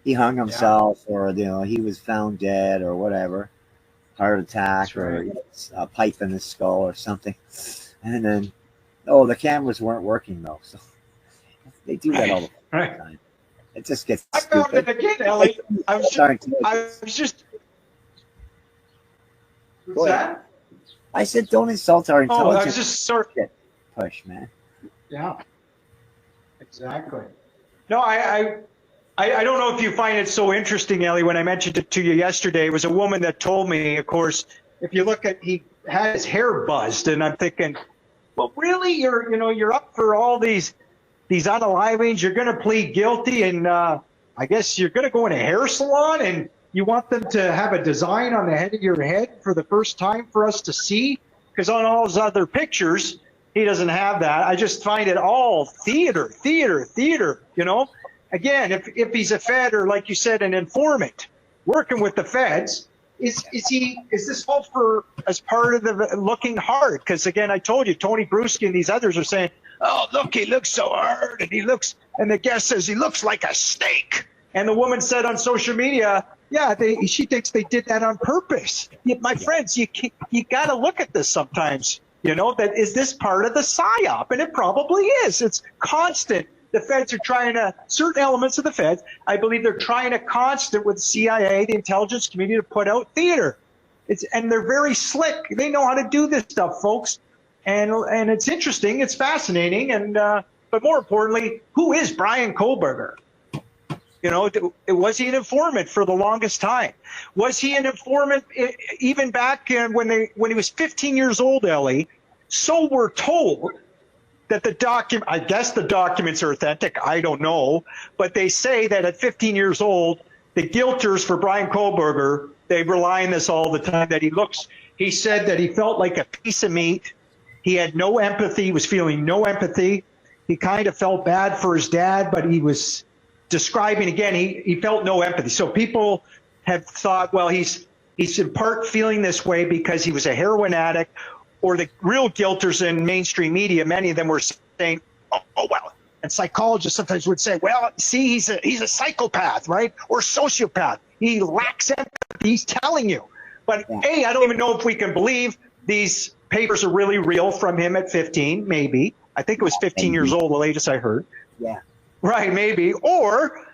He hung himself, or he was found dead, or whatever. Heart attack, or a pipe in his skull or something, and then the cameras weren't working though, so they do that all the time. It just gets stupid. I found it again, Ellie. I was just what's that? I said don't insult our intelligence. I was just sort of push, man. Yeah, exactly. No, I don't know if you find it so interesting, Ellie, when I mentioned it to you yesterday. It was a woman that told me, of course, if you look at, he had his hair buzzed, and I'm thinking, well, really, you're up for all these unalivings, you're going to plead guilty, and I guess you're going to go in a hair salon, and you want them to have a design on the head of your head for the first time for us to see? Because on all his other pictures, he doesn't have that. I just find it all theater. Again, if he's a Fed, or like you said, an informant working with the Feds, is this all for as part of the looking hard? Because again, I told you, Tony Bruschi and these others are saying, oh, look, he looks so hard, and the guest says he looks like a snake. And the woman said on social media, she thinks they did that on purpose. My friends, you got to look at this sometimes. That is this part of the psyop, and it probably is. It's constant. The Feds are trying to, certain elements of the Feds, I believe they're trying to constant with the CIA, the intelligence community, to put out theater. And they're very slick. They know how to do this stuff, folks. And it's interesting, it's fascinating, and but more importantly, who is Brian Kohlberger? Was he an informant for the longest time? Was he an informant even back when he was 15 years old, Ellie? So we're told. That I guess the documents are authentic, I don't know, but they say that at 15 years old, the guilters for Brian Kohlberger, they rely on this all the time, that he said that he felt like a piece of meat. He had no empathy, he was feeling no empathy. He kind of felt bad for his dad, but he was describing, again, he felt no empathy. So people have thought, well, he's in part feeling this way because he was a heroin addict, or the real guilters in mainstream media, many of them were saying, oh well, and psychologists sometimes would say, well, see, he's a psychopath, right? Or sociopath. He lacks empathy. He's telling you. But A, I don't even know if we can believe these papers are really real from him at 15, maybe. I think it was 15 years old, the latest I heard. Yeah. Right, maybe. Or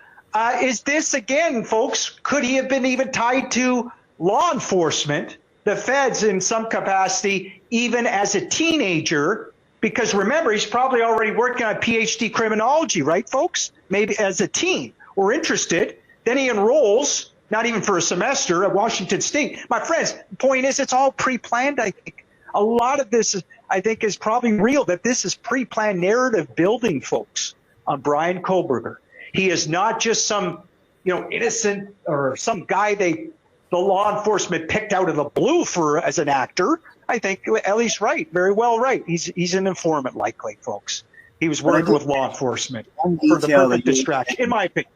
is this, again, folks, could he have been even tied to law enforcement, the Feds in some capacity, even as a teenager, Because remember, he's probably already working on PhD criminology, right, folks? Maybe as a teen or interested. Then he enrolls, not even for a semester, at Washington State. My friends, the point is it's all pre-planned, I think. A lot of this, I think, is probably real, that this is pre-planned narrative building, folks, on Bryan Kohberger. He is not just some, innocent or some guy the law enforcement picked out of the blue for as an actor. I think Ellie's right, very well right. He's an informant, likely, folks. He was working with law enforcement for the perfect distraction, in my opinion.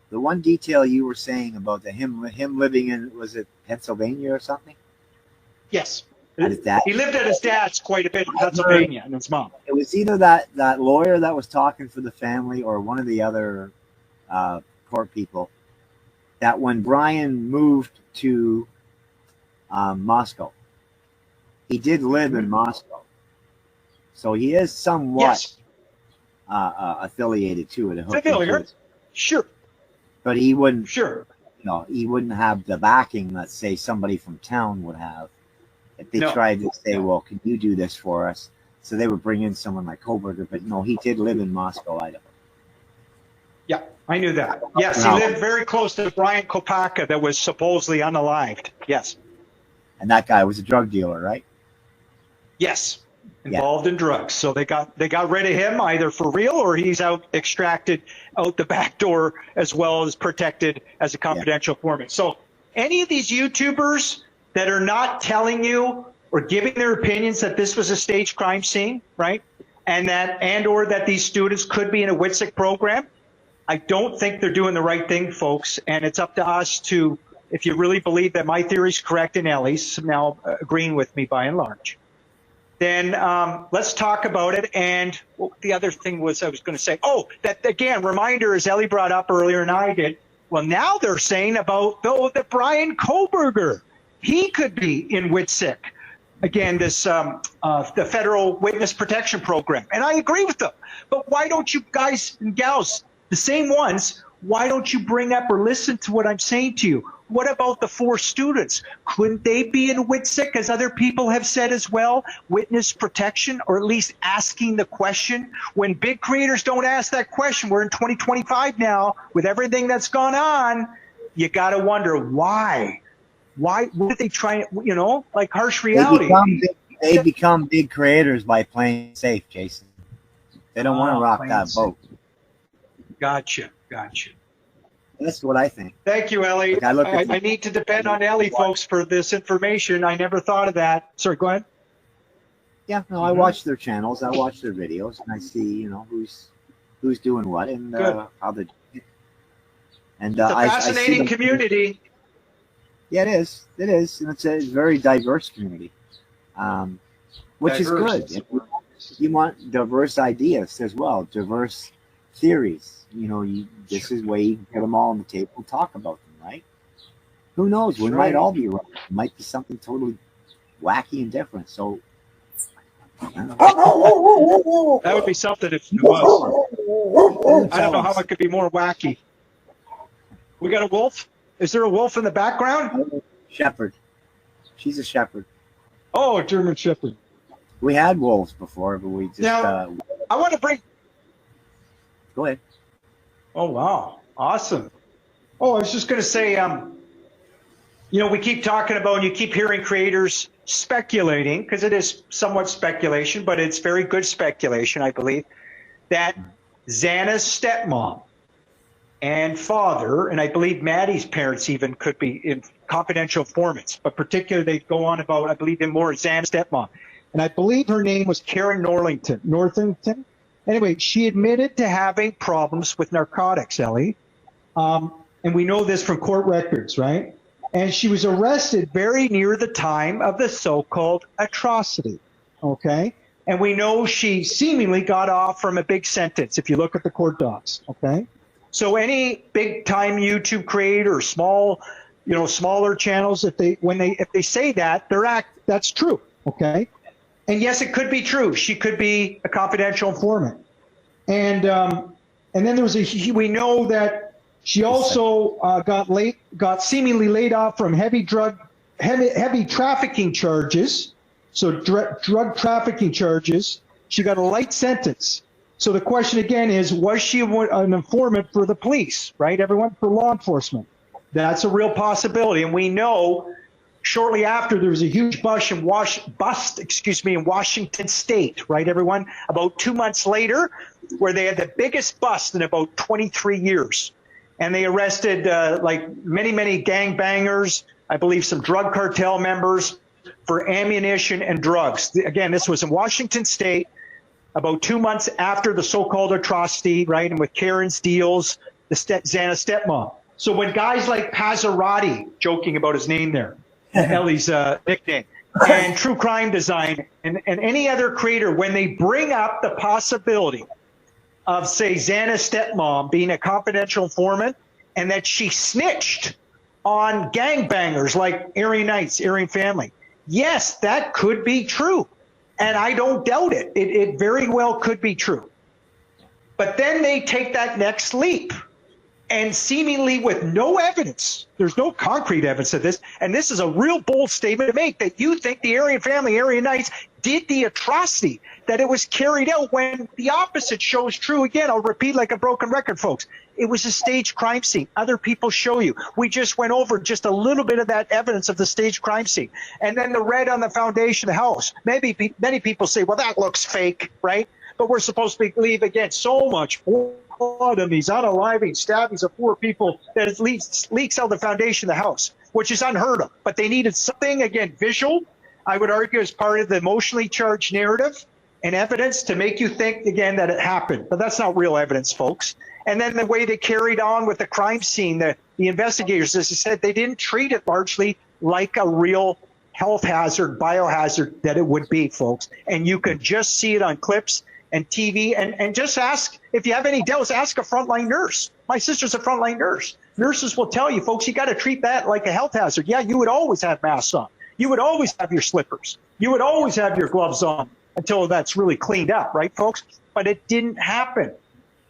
The one detail you were saying about him living in, was it Pennsylvania or something? Yes. At his dad? He lived at his dad's quite a bit in Pennsylvania, and his mom. It was either that lawyer that was talking for the family or one of the other court people, that when Bryan moved to Moscow, he did live in Moscow. So he is somewhat affiliated to it. Familiar. Sure. But he wouldn't, sure. He wouldn't have the backing that, say, somebody from town would have. If they tried to say, well, can you do this for us? So they would bring in someone like Kohberger, but no, he did live in Moscow, Idaho. Yeah, I knew that. Yes, he lived very close to Brian Kopaka that was supposedly unalived. Yes. And that guy was a drug dealer, right? Yes, involved in drugs. So they got rid of him either for real, or he's extracted out the back door, as well as protected as a confidential informant. So any of these YouTubers that are not telling you or giving their opinions that this was a staged crime scene, right? Or that these students could be in a WITSEC program, I don't think they're doing the right thing, folks. And it's up to us to, if you really believe that my theory is correct and Ellie's now agreeing with me by and large, then let's talk about it. And the other thing was I was going to say, that again, reminder, as Ellie brought up earlier and I did, well, now they're saying about the Bryan Kohberger. He could be in WITSEC. Again, this the Federal Witness Protection Program. And I agree with them. But why don't you guys and gals, the same ones, why don't you bring up or listen to what I'm saying to you? What about the 4 students? Couldn't they be in WITSEC, as other people have said as well? Witness protection, or at least asking the question? When big creators don't ask that question, we're in 2025 now, with everything that's gone on, you got to wonder why. What are they trying, like harsh reality? They become big creators by playing safe, Jason. They don't want to rock that boat. Gotcha. That's what I think. Thank you, Ellie. I need to depend on Ellie, folks, for this information. I never thought of that. Sorry, go ahead. Yeah, no, I watch their channels. I watch their videos, and I see, who's doing what and how they. And it's a fascinating community. Yeah, it is. It is, and it's a very diverse community, which is good. You want diverse ideas as well, diverse theories. This is where you can get them all on the table and talk about them, right? Who knows? We might all be wrong. It might be something totally wacky and different. So that would be something if it was. I don't know how it could be more wacky. We got a wolf? Is there a wolf in the background? Shepherd. She's a shepherd. Oh, a German shepherd. We had wolves before, but we just... Now, I want to bring... Go ahead. Oh, wow. Awesome. Oh, I was just going to say, we keep talking about, and you keep hearing creators speculating, because it is somewhat speculation, but it's very good speculation, I believe, that Xana's stepmom and father, and I believe Maddie's parents even could be in confidential informants, but particularly they go on about, I believe, more Xana's stepmom. And I believe her name was Karen Northington. Anyway, she admitted to having problems with narcotics, Ellie. And we know this from court records, right? And she was arrested very near the time of the so-called atrocity, okay? And we know she seemingly got off from a big sentence if you look at the court docs, okay? So any big-time YouTube creator or smaller channels, if they say that, that's true, okay? And yes, it could be true. She could be a confidential informant. And then there was we know that she also got seemingly laid off from heavy trafficking charges. So drug trafficking charges. She got a light sentence. So the question again is, was she an informant for the police, right? Everyone, for law enforcement. That's a real possibility. And we know shortly after there was a huge bust in Washington State, right, everyone? About 2 months later, where they had the biggest bust in about 23 years. And they arrested like many gangbangers, I believe some drug cartel members for ammunition and drugs. Again, this was in Washington State about 2 months after the so-called atrocity, right, and with Karen's deals, the Xana stepmom. So when guys like Pazzarotti, joking about his name there, Ellie's nickname, and True Crime Design, and any other creator, when they bring up the possibility of, say, Xana's stepmom being a confidential informant and that she snitched on gangbangers like Aryan Knights, Aryan family, yes, that could be true. And I don't doubt it. It very well could be true. But then they take that next leap. And seemingly with no evidence, there's no concrete evidence of this, and this is a real bold statement to make, that you think the Aryan family, Aryan Knights, did the atrocity, that it was carried out, when the opposite shows true. Again, I'll repeat like a broken record, folks. It was a staged crime scene. Other people show you. We just went over just a little bit of that evidence of the staged crime scene. And then the red on the foundation of the house. Many people say, well, that looks fake, right? But we're supposed to believe, again, so much blood and these unaliving stabbings of poor people that it leaks out the foundation of the house, which is unheard of. But they needed something, again, visual, I would argue, as part of the emotionally charged narrative and evidence to make you think, again, that it happened. But that's not real evidence, folks. And then the way they carried on with the crime scene, the investigators, as I said, they didn't treat it largely like a real health hazard, biohazard that it would be, folks. And you can just see it on clips and TV, and just ask, if you have any doubts, ask a frontline nurse. My sister's a frontline nurse. Nurses will tell you, folks, you got to treat that like a health hazard. Yeah, you would always have masks on. You would always have your slippers. You would always have your gloves on until that's really cleaned up, right, folks? But it didn't happen.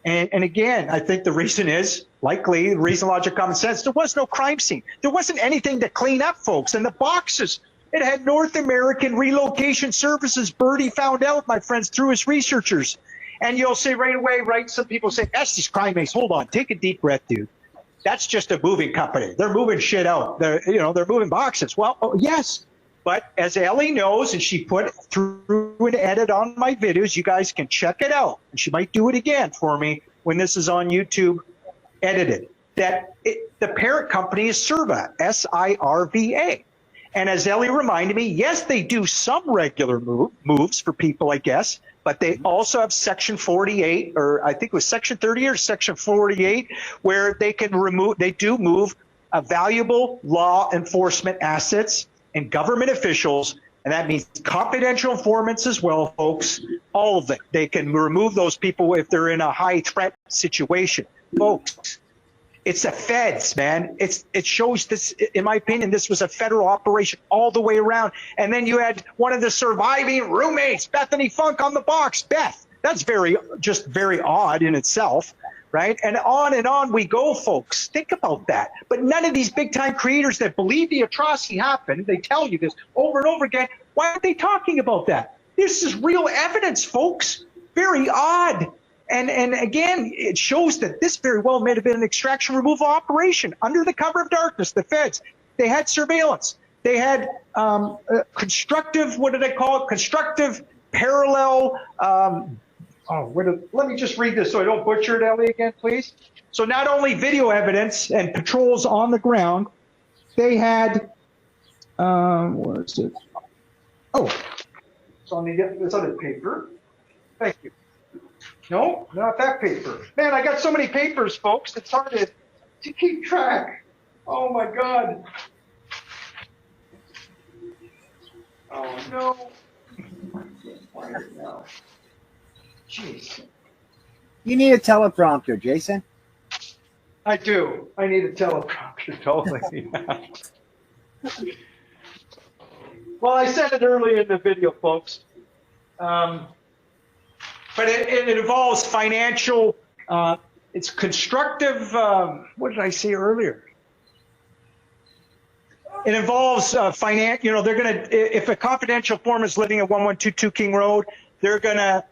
And again, I think the reason is, likely, reason, logic, common sense, there was no crime scene. There wasn't anything to clean up, folks. And the boxes, it had North American Relocation Services. Birdie found out, my friends, through his researchers. And you'll say right away, right, some people say, Estes crime mates, hold on, take a deep breath, dude. That's just a moving company. They're moving shit out. They're moving boxes. Well, yes. But as Ellie knows, and she put through an edit on my videos, you guys can check it out. And she might do it again for me when this is on YouTube edited. The parent company is SIRVA, S-I-R-V-A. And as Ellie reminded me, yes, they do some regular moves for people, I guess, but they also have Section 48, or I think it was Section 30 or Section 48, where they can move valuable law enforcement assets and government officials, and that means confidential informants as well, folks, all of it. They can remove those people if they're in a high threat situation. Folks, it's the feds, man. It shows this, in my opinion, this was a federal operation all the way around. And then you had one of the surviving roommates, Bethany Funk, on the box. Beth, that's very odd in itself, right? And on we go, folks. Think about that. But none of these big-time creators that believe the atrocity happened, they tell you this over and over again, why aren't they talking about that? This is real evidence, folks. Very odd. And again, it shows that this very well may have been an extraction removal operation under the cover of darkness. The feds, they had surveillance. They had constructive, what did I call it? Constructive parallel. Let me just read this so I don't butcher it, Ellie, again, please. So not only video evidence and patrols on the ground, they had, where is it? Oh, it's on this other paper. Thank you. No, not that paper. Man, I got so many papers, folks. It's hard to keep track. Oh, my God. Oh, no. I can't find it now. Jeez. You need a teleprompter, Jason. I do. I need a teleprompter, totally. Well, I said it earlier in the video, folks. But it involves financial, it's constructive, what did I say earlier? It involves they're going to, if a confidential informant is living at 1122 King Road, They're going to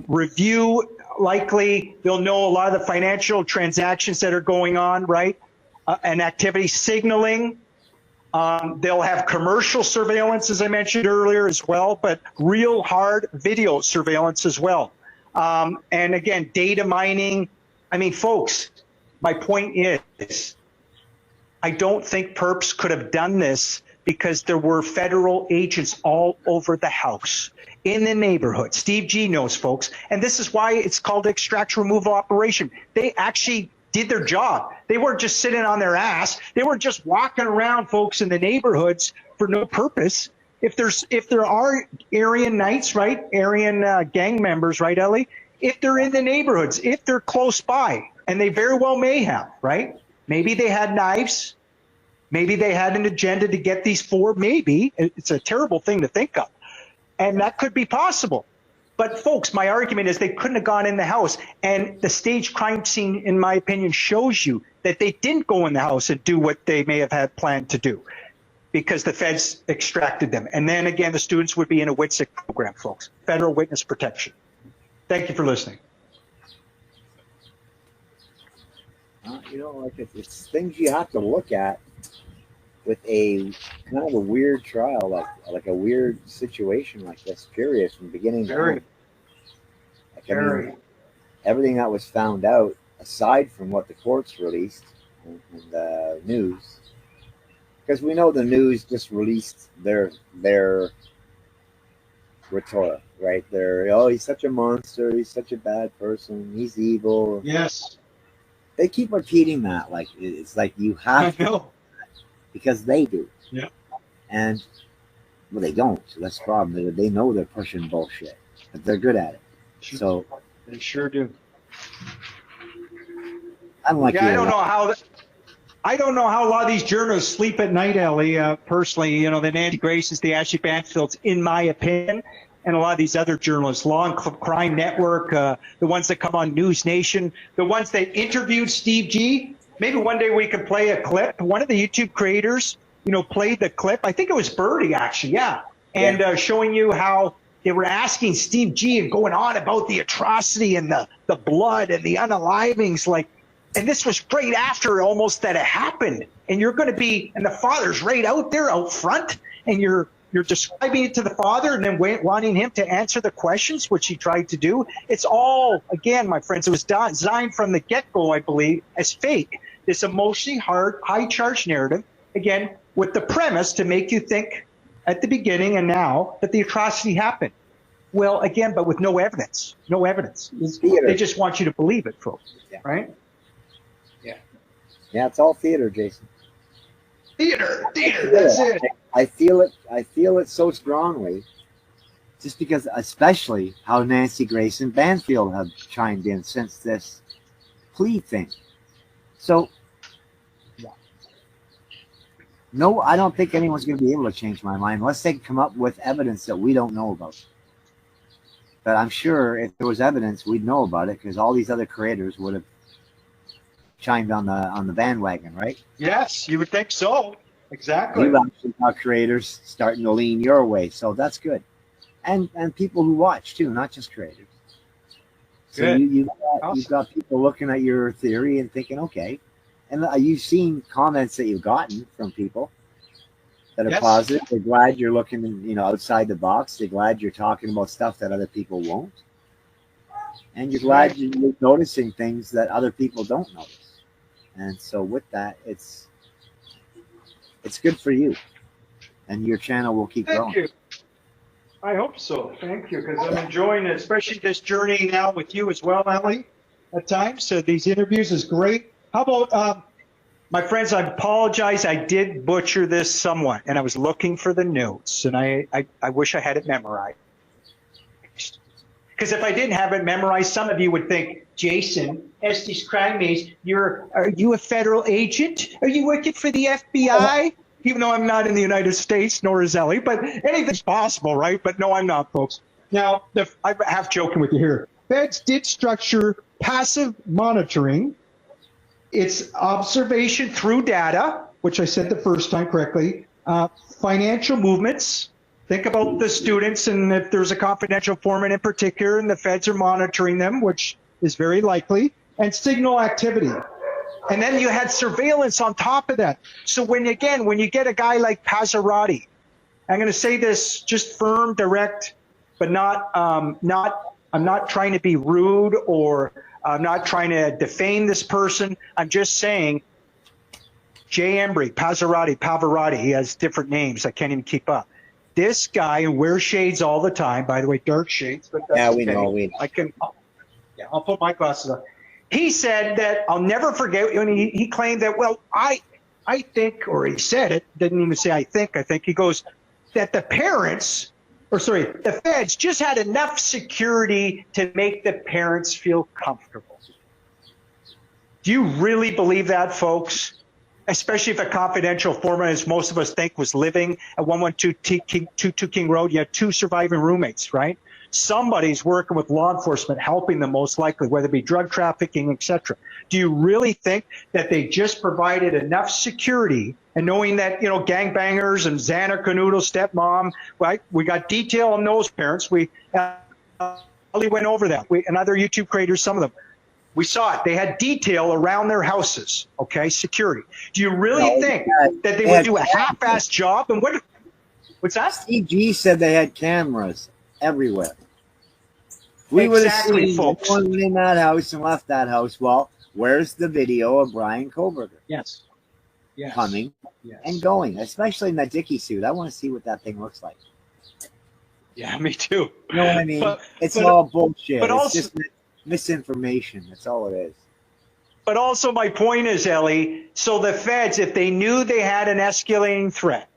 review, likely, they'll know a lot of the financial transactions that are going on, right? And activity signaling. They'll have commercial surveillance, as I mentioned earlier, as well, but real hard video surveillance as well. And again, data mining. I mean, folks, my point is, I don't think perps could have done this because there were federal agents all over the house, in the neighborhood. Steve G knows, folks. And this is why it's called extract removal operation. They actually did their job. They weren't just sitting on their ass. They weren't just walking around, folks, in the neighborhoods for no purpose. If there are Aryan Knights, right, Aryan gang members, right, Ellie? If they're in the neighborhoods, if they're close by, and they very well may have, right? Maybe they had knives. Maybe they had an agenda to get these 4. Maybe. It's a terrible thing to think of. And that could be possible. But, folks, my argument is they couldn't have gone in the house. And the staged crime scene, in my opinion, shows you that they didn't go in the house and do what they may have had planned to do because the feds extracted them. And then, again, the students would be in a WITSEC program, folks, Federal Witness Protection. Thank you for listening. You know, like it's things you have to look at with a kind of a weird trial, like a weird situation like this. Curious from beginning to end. Like, I mean, everything that was found out, aside from what the courts released and the news, because we know the news just released their rhetoric, right? Oh, he's such a monster. He's such a bad person. He's evil. Yes. They keep repeating that, like it's like you have to, because they do. Yeah. And well, they don't. So that's the problem. They know they're pushing bullshit, but they're good at it. Sure. So they sure do. I don't like. Yeah, I don't know how a lot of these journalists sleep at night, Ellie. Personally, you know, the Nancy Graces, the Ashley Banfields, in my opinion, and a lot of these other journalists, Law and Crime Network, the ones that come on News Nation, the ones that interviewed Steve G. Maybe one day we could play a clip. One of the YouTube creators, you know, played the clip. I think it was Birdie, actually, yeah. And showing you how they were asking Steve G and going on about the atrocity and the blood and the unalivings, like, and this was right after almost that it happened. And you're going to be, and the father's right out there out front, and you're describing it to the father and then wanting him to answer the questions, which he tried to do. It's all, again, my friends, it was designed from the get-go, I believe, as fake. This emotionally hard, high-charged narrative, again, with the premise to make you think at the beginning and now that the atrocity happened. Well, again, but with no evidence. No evidence. They just want you to believe it, folks. Yeah. Right? Yeah. Yeah, it's all theater, Jason. Theater, that's it. I feel it so strongly, just because, especially how Nancy Grace and Banfield have chimed in since this plea thing. So, no, I don't think anyone's going to be able to change my mind unless they come up with evidence that we don't know about. But I'm sure if there was evidence, we'd know about it because all these other creators would have chimed on the bandwagon, right? Yes, you would think so. Exactly. You've actually got creators starting to lean your way, so that's good. And people who watch too, not just creators. So you've got people looking at your theory and thinking, okay. And you've seen comments that you've gotten from people that are positive. They're glad you're looking, you know, outside the box. They're glad you're talking about stuff that other people won't. And you're glad you're noticing things that other people don't notice. And so with that, it's good for you. And your channel will keep growing. Thank you. I hope so. Thank you, because I'm enjoying it, especially this journey now with you as well, Ellie, at times. So these interviews is great. How about, my friends, I apologize. I did butcher this somewhat, and I was looking for the notes, and I wish I had it memorized. Because if I didn't have it memorized, some of you would think, Jason, ESTEY'S crime maze, are you a federal agent? Are you working for the FBI? Even though I'm not in the United States, nor is Ellie, but anything's possible, right? But no, I'm not, folks. Now, I'm half joking with you here. Feds did structure passive monitoring. It's observation through data, which I said the first time correctly, financial movements, Think about the students, and if there's a confidential informant in particular, and the feds are monitoring them, which is very likely, and signal activity. And then you had surveillance on top of that. So when you get a guy like Pazzarotti, I'm going to say this just firm, direct, but I'm not trying to be rude, or I'm not trying to defame this person. I'm just saying, Jay Embry, Pavarotti, he has different names. I can't even keep up. This guy wears shades all the time, by the way, dark shades. But that's Yeah, we okay. know. I'll put my glasses on. He said that, I'll never forget, when he claimed that, well, I think, or he said it, didn't even say I think he goes, that the feds just had enough security to make the parents feel comfortable. Do you really believe that, folks? Especially if a confidential informant, as most of us think, was living at 112 King Road. You had 2 surviving roommates, right? Somebody's working with law enforcement, helping them most likely, whether it be drug trafficking, etc. Do you really think that they just provided enough security, and knowing that, gangbangers and Xana Canuto's stepmom, right? We got detail on those parents. We went over that. And other YouTube creators, some of them. We saw it. They had detail around their houses, okay, security. Do you really think that they would do a half-assed job? And what's that? CG said they had cameras everywhere. We would have seen folks. One in that house and left that house. Well, where's the video of Brian Kohlberger? Yes. Coming and going, especially in that Dickie suit. I want to see what that thing looks like. Yeah, me too. You know what I mean? It's all bullshit. But it's just misinformation. That's all it is. But also my point is, Ellie, so the feds, if they knew they had an escalating threat,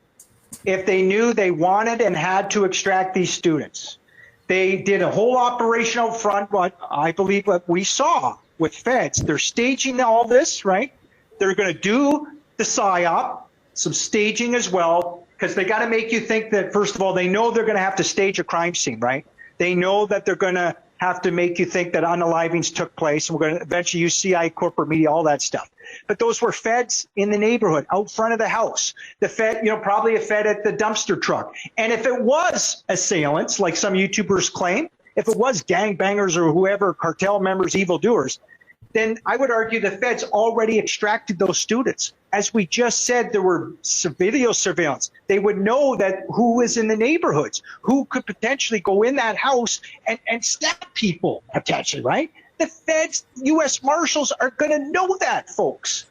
if they knew they wanted and had to extract these students, they did a whole operation out front. What I believe what we saw with feds, they're staging all this, right? They're going to do the PSYOP, some staging as well, because they got to make you think that, first of all, they know they're going to have to stage a crime scene, right? They know that they're going to have to make you think that unalivings took place, and we're going to eventually use CI, corporate media, all that stuff. But those were feds in the neighborhood, out front of the house. The fed, probably a fed at the dumpster truck. And if it was assailants, like some YouTubers claim, if it was gangbangers or whoever, cartel members, evildoers, then I would argue the feds already extracted those students. As we just said, there were video surveillance. They would know that who was in the neighborhoods, who could potentially go in that house and stab people, potentially, right? The feds, U.S. Marshals are going to know that, folks.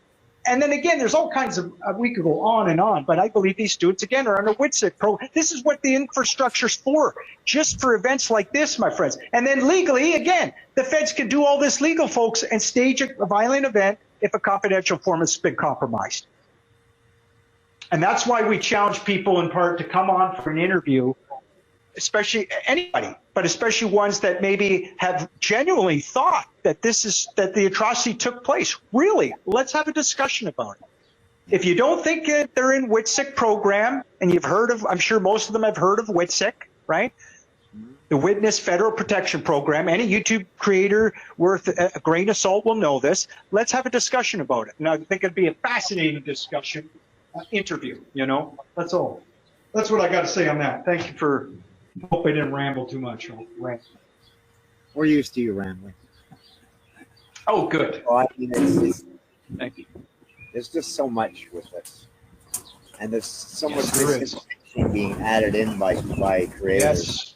And then again, there's all kinds of, we could go on and on, but I believe these students, again, are under WITSEC program. This is what the infrastructure's for, just for events like this, my friends. And then legally, again, the feds can do all this legal, folks, and stage a violent event if a confidential informant's been compromised. And that's why we challenge people in part to come on for an interview, especially anybody, but especially ones that maybe have genuinely thought that that the atrocity took place. Really, let's have a discussion about it. If you don't think that they're in WITSEC program, and you've heard of, I'm sure most of them have heard of WITSEC, right? The Witness Federal Protection Program. Any YouTube creator worth a grain of salt will know this. Let's have a discussion about it. And I think it'd be a fascinating discussion, interview, That's all. That's what I got to say on that. Thank you for, hope I didn't ramble too much. We're used to you rambling. Oh, good. Well, I mean, Thank you. There's just so much with this. And there's so much misinformation being added in by creators. Yes.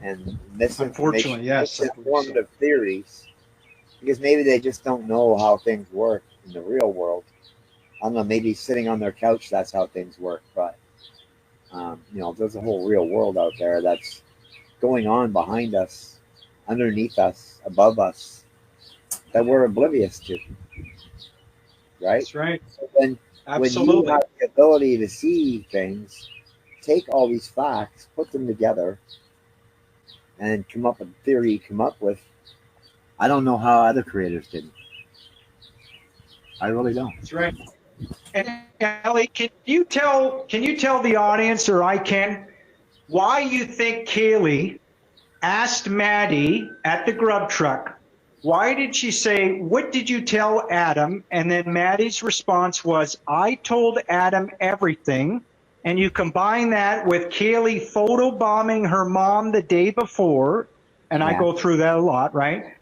And misinformation, unfortunately, yes, misinformative theories, because maybe they just don't know how things work in the real world. I don't know, maybe sitting on their couch, that's how things work. But, there's a whole real world out there that's going on behind us, underneath us, above us, that we're oblivious to. Right? That's right. So then, when you have the ability to see things, take all these facts, put them together, and come up with a theory you come up with. I don't know how other creators didn't. I really don't. That's right. And Ellie, can you tell the audience, or I can, why you think Kaylee asked Maddie at the grub truck, why did she say, what did you tell Adam? And then Maddie's response was, I told Adam everything. and you combine that with Kaylee photobombing her mom the day before, and I go through that a lot, right?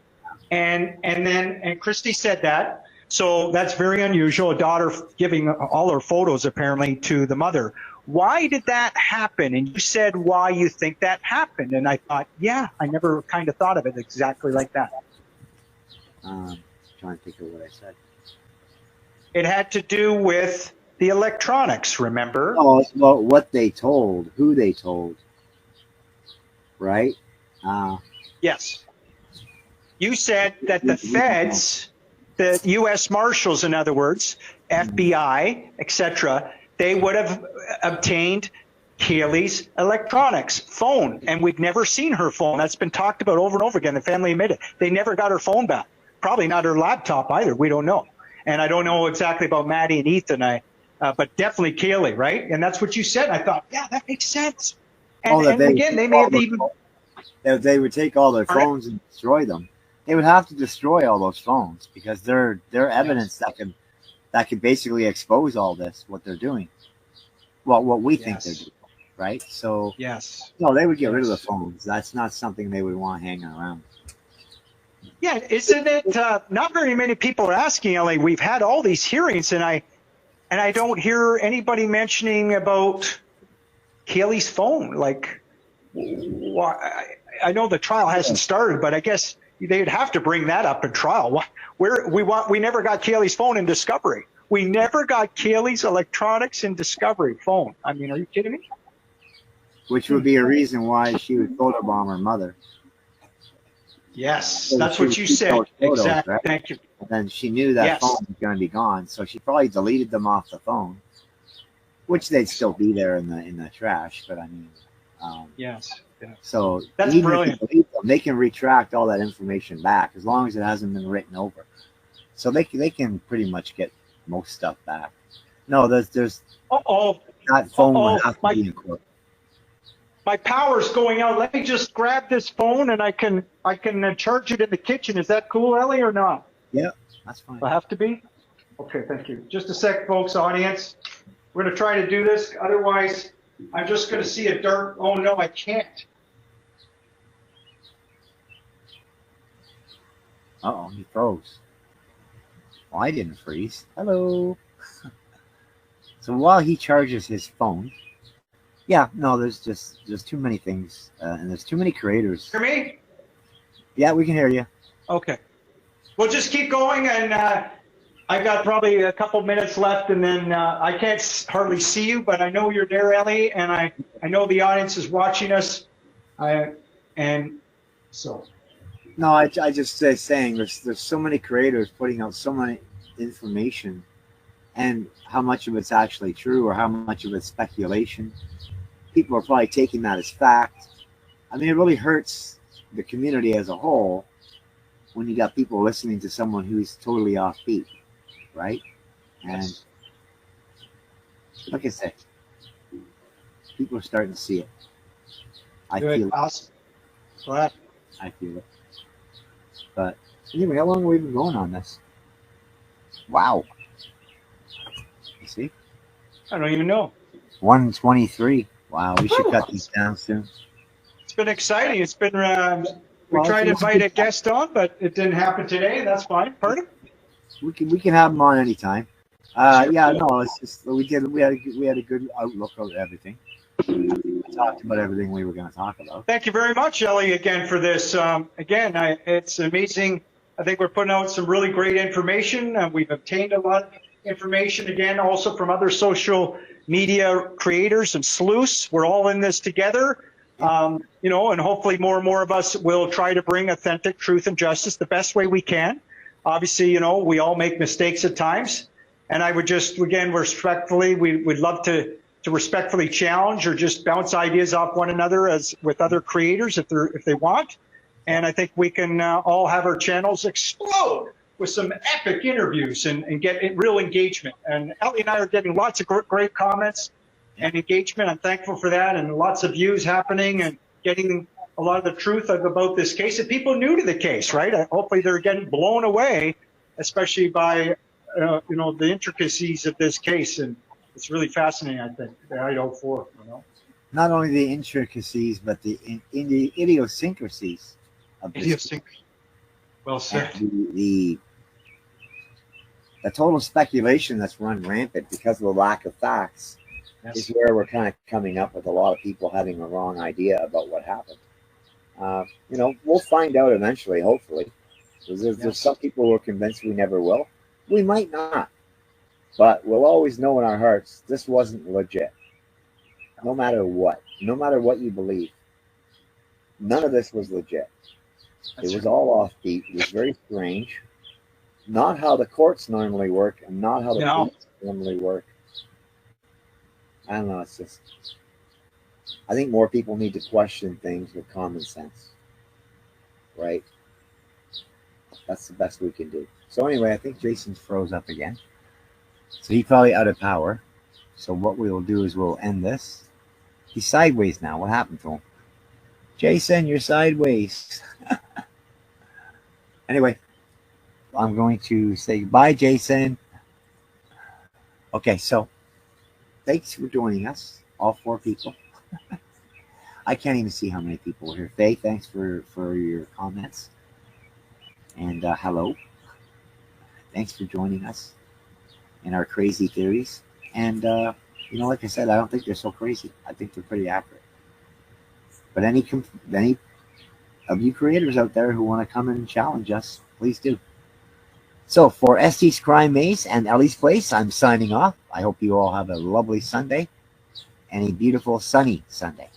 And Christy said that. So that's very unusual, a daughter giving all her photos apparently to the mother. Why did that happen? And you said why you think that happened. And I thought, yeah, I never kind of thought of it exactly like that. Trying to think of what I said. It had to do with the electronics, remember? Oh, it's about what they told, who they told, right? Yes. You said that the feds, the U.S. Marshals, in other words, FBI, etc., they would have obtained Kaylee's electronics, phone, and we've never seen her phone. That's been talked about over and over again. The family admitted they never got her phone back. Probably not her laptop either. We don't know. And I don't know exactly about Maddie and Ethan, but definitely Kaylee, right? And that's what you said. I thought, yeah, that makes sense. And again, they may have even... If they would take all their phones and destroy them, they would have to destroy all those phones because they're evidence that could basically expose all this, what they're doing. Well, what we think they're doing, right? So, no, they would get rid of the phones. That's not something they would want hanging around. Yeah, isn't it? Not very many people are asking, Ellie. We've had all these hearings, and I don't hear anybody mentioning about Kaylee's phone. Like, I know the trial hasn't started, but I guess they'd have to bring that up in trial. We never got Kaylee's phone in discovery. We never got Kaylee's electronics in discovery phone. I mean, are you kidding me? Which would be a reason why she would photobomb her mother. Yes, that's what you said. Exactly. Right? Thank you. And then she knew that phone was going to be gone, so she probably deleted them off the phone, which they'd still be there in the trash. But I mean, so that's brilliant. They can retract all that information back as long as it hasn't been written over. So they can pretty much get most stuff back. No, there's that phone would have to be in court. My power's going out. Let me just grab this phone and I can charge it in the kitchen. Is that cool, Ellie, or not? Yeah, that's fine. Will have to be? Okay, thank you. Just a sec, folks, audience. We're going to try to do this. Otherwise, I'm just going to see a dark. Oh, no, I can't. Uh-oh, he froze. Well, I didn't freeze. Hello. So while he charges his phone, there's too many things, and there's too many creators. Hear me? Yeah, we can hear you. Okay. We'll just keep going, and I've got probably a couple minutes left, and then I can't hardly see you, but I know you're there, Ellie, and I know the audience is watching us, and so. No, I just saying there's so many creators putting out so many information, and how much of it's actually true or how much of it's speculation. People are probably taking that as fact. I mean, it really hurts the community as a whole when you got people listening to someone who's totally offbeat, right? And like I said, people are starting to see it. I feel it. Awesome. Glad. I feel it. But anyway, how long have we been going on this? Wow. You see? I don't even know. 1:23. Wow, we should cut these down soon. It's been exciting. It's been, we tried to invite a guest on, but it didn't happen today. That's fine. Pardon? We can have them on anytime. It's just we had a good outlook of everything. We talked about everything we were going to talk about. Thank you very much, Ellie, again for this. It's amazing. I think we're putting out some really great information. We've obtained a lot of information, again, also from other social media creators and sleuths. We're all in this together, and hopefully more and more of us will try to bring authentic truth and justice the best way we can. Obviously, we all make mistakes at times. And I would just, again, respectfully, we'd love to respectfully challenge or just bounce ideas off one another as with other creators if they want. And I think we can all have our channels explode with some epic interviews and get real engagement. And Ellie and I are getting lots of great comments and engagement. I'm thankful for that, and lots of views happening and getting a lot of the truth about this case. And people new to the case, right? Hopefully they're getting blown away, especially by the intricacies of this case. And it's really fascinating, I think, the IDAHO4, you know. Not only the intricacies, but the idiosyncrasies of this. Idiosyncrasy. Well said. The total speculation that's run rampant because of the lack of facts is where we're kind of coming up with a lot of people having a wrong idea about what happened. You know, we'll find out eventually, hopefully. There's some people who are convinced we never will. We might not. But we'll always know in our hearts this wasn't legit. No matter what you believe, none of this was legit. It was all offbeat. It was very strange. Not how the courts normally work, and not how the police normally work. I don't know. It's just, I think more people need to question things with common sense, right? That's the best we can do. So anyway, I think Jason's froze up again. So he's probably out of power. So what we will do is we'll end this. He's sideways now. What happened to him? Jason, you're sideways. Anyway, I'm going to say goodbye, Jason. Okay, so thanks for joining us, all 4 people. I can't even see how many people were here. Faye, thanks for your comments. And hello. Thanks for joining us in our crazy theories. And, you know, like I said, I don't think they're so crazy. I think they're pretty accurate. But any of you creators out there who want to come and challenge us, please do. So for ESTEY'S Crime Maze and Ellie's Place, I'm signing off. I hope you all have a lovely Sunday and a beautiful sunny Sunday.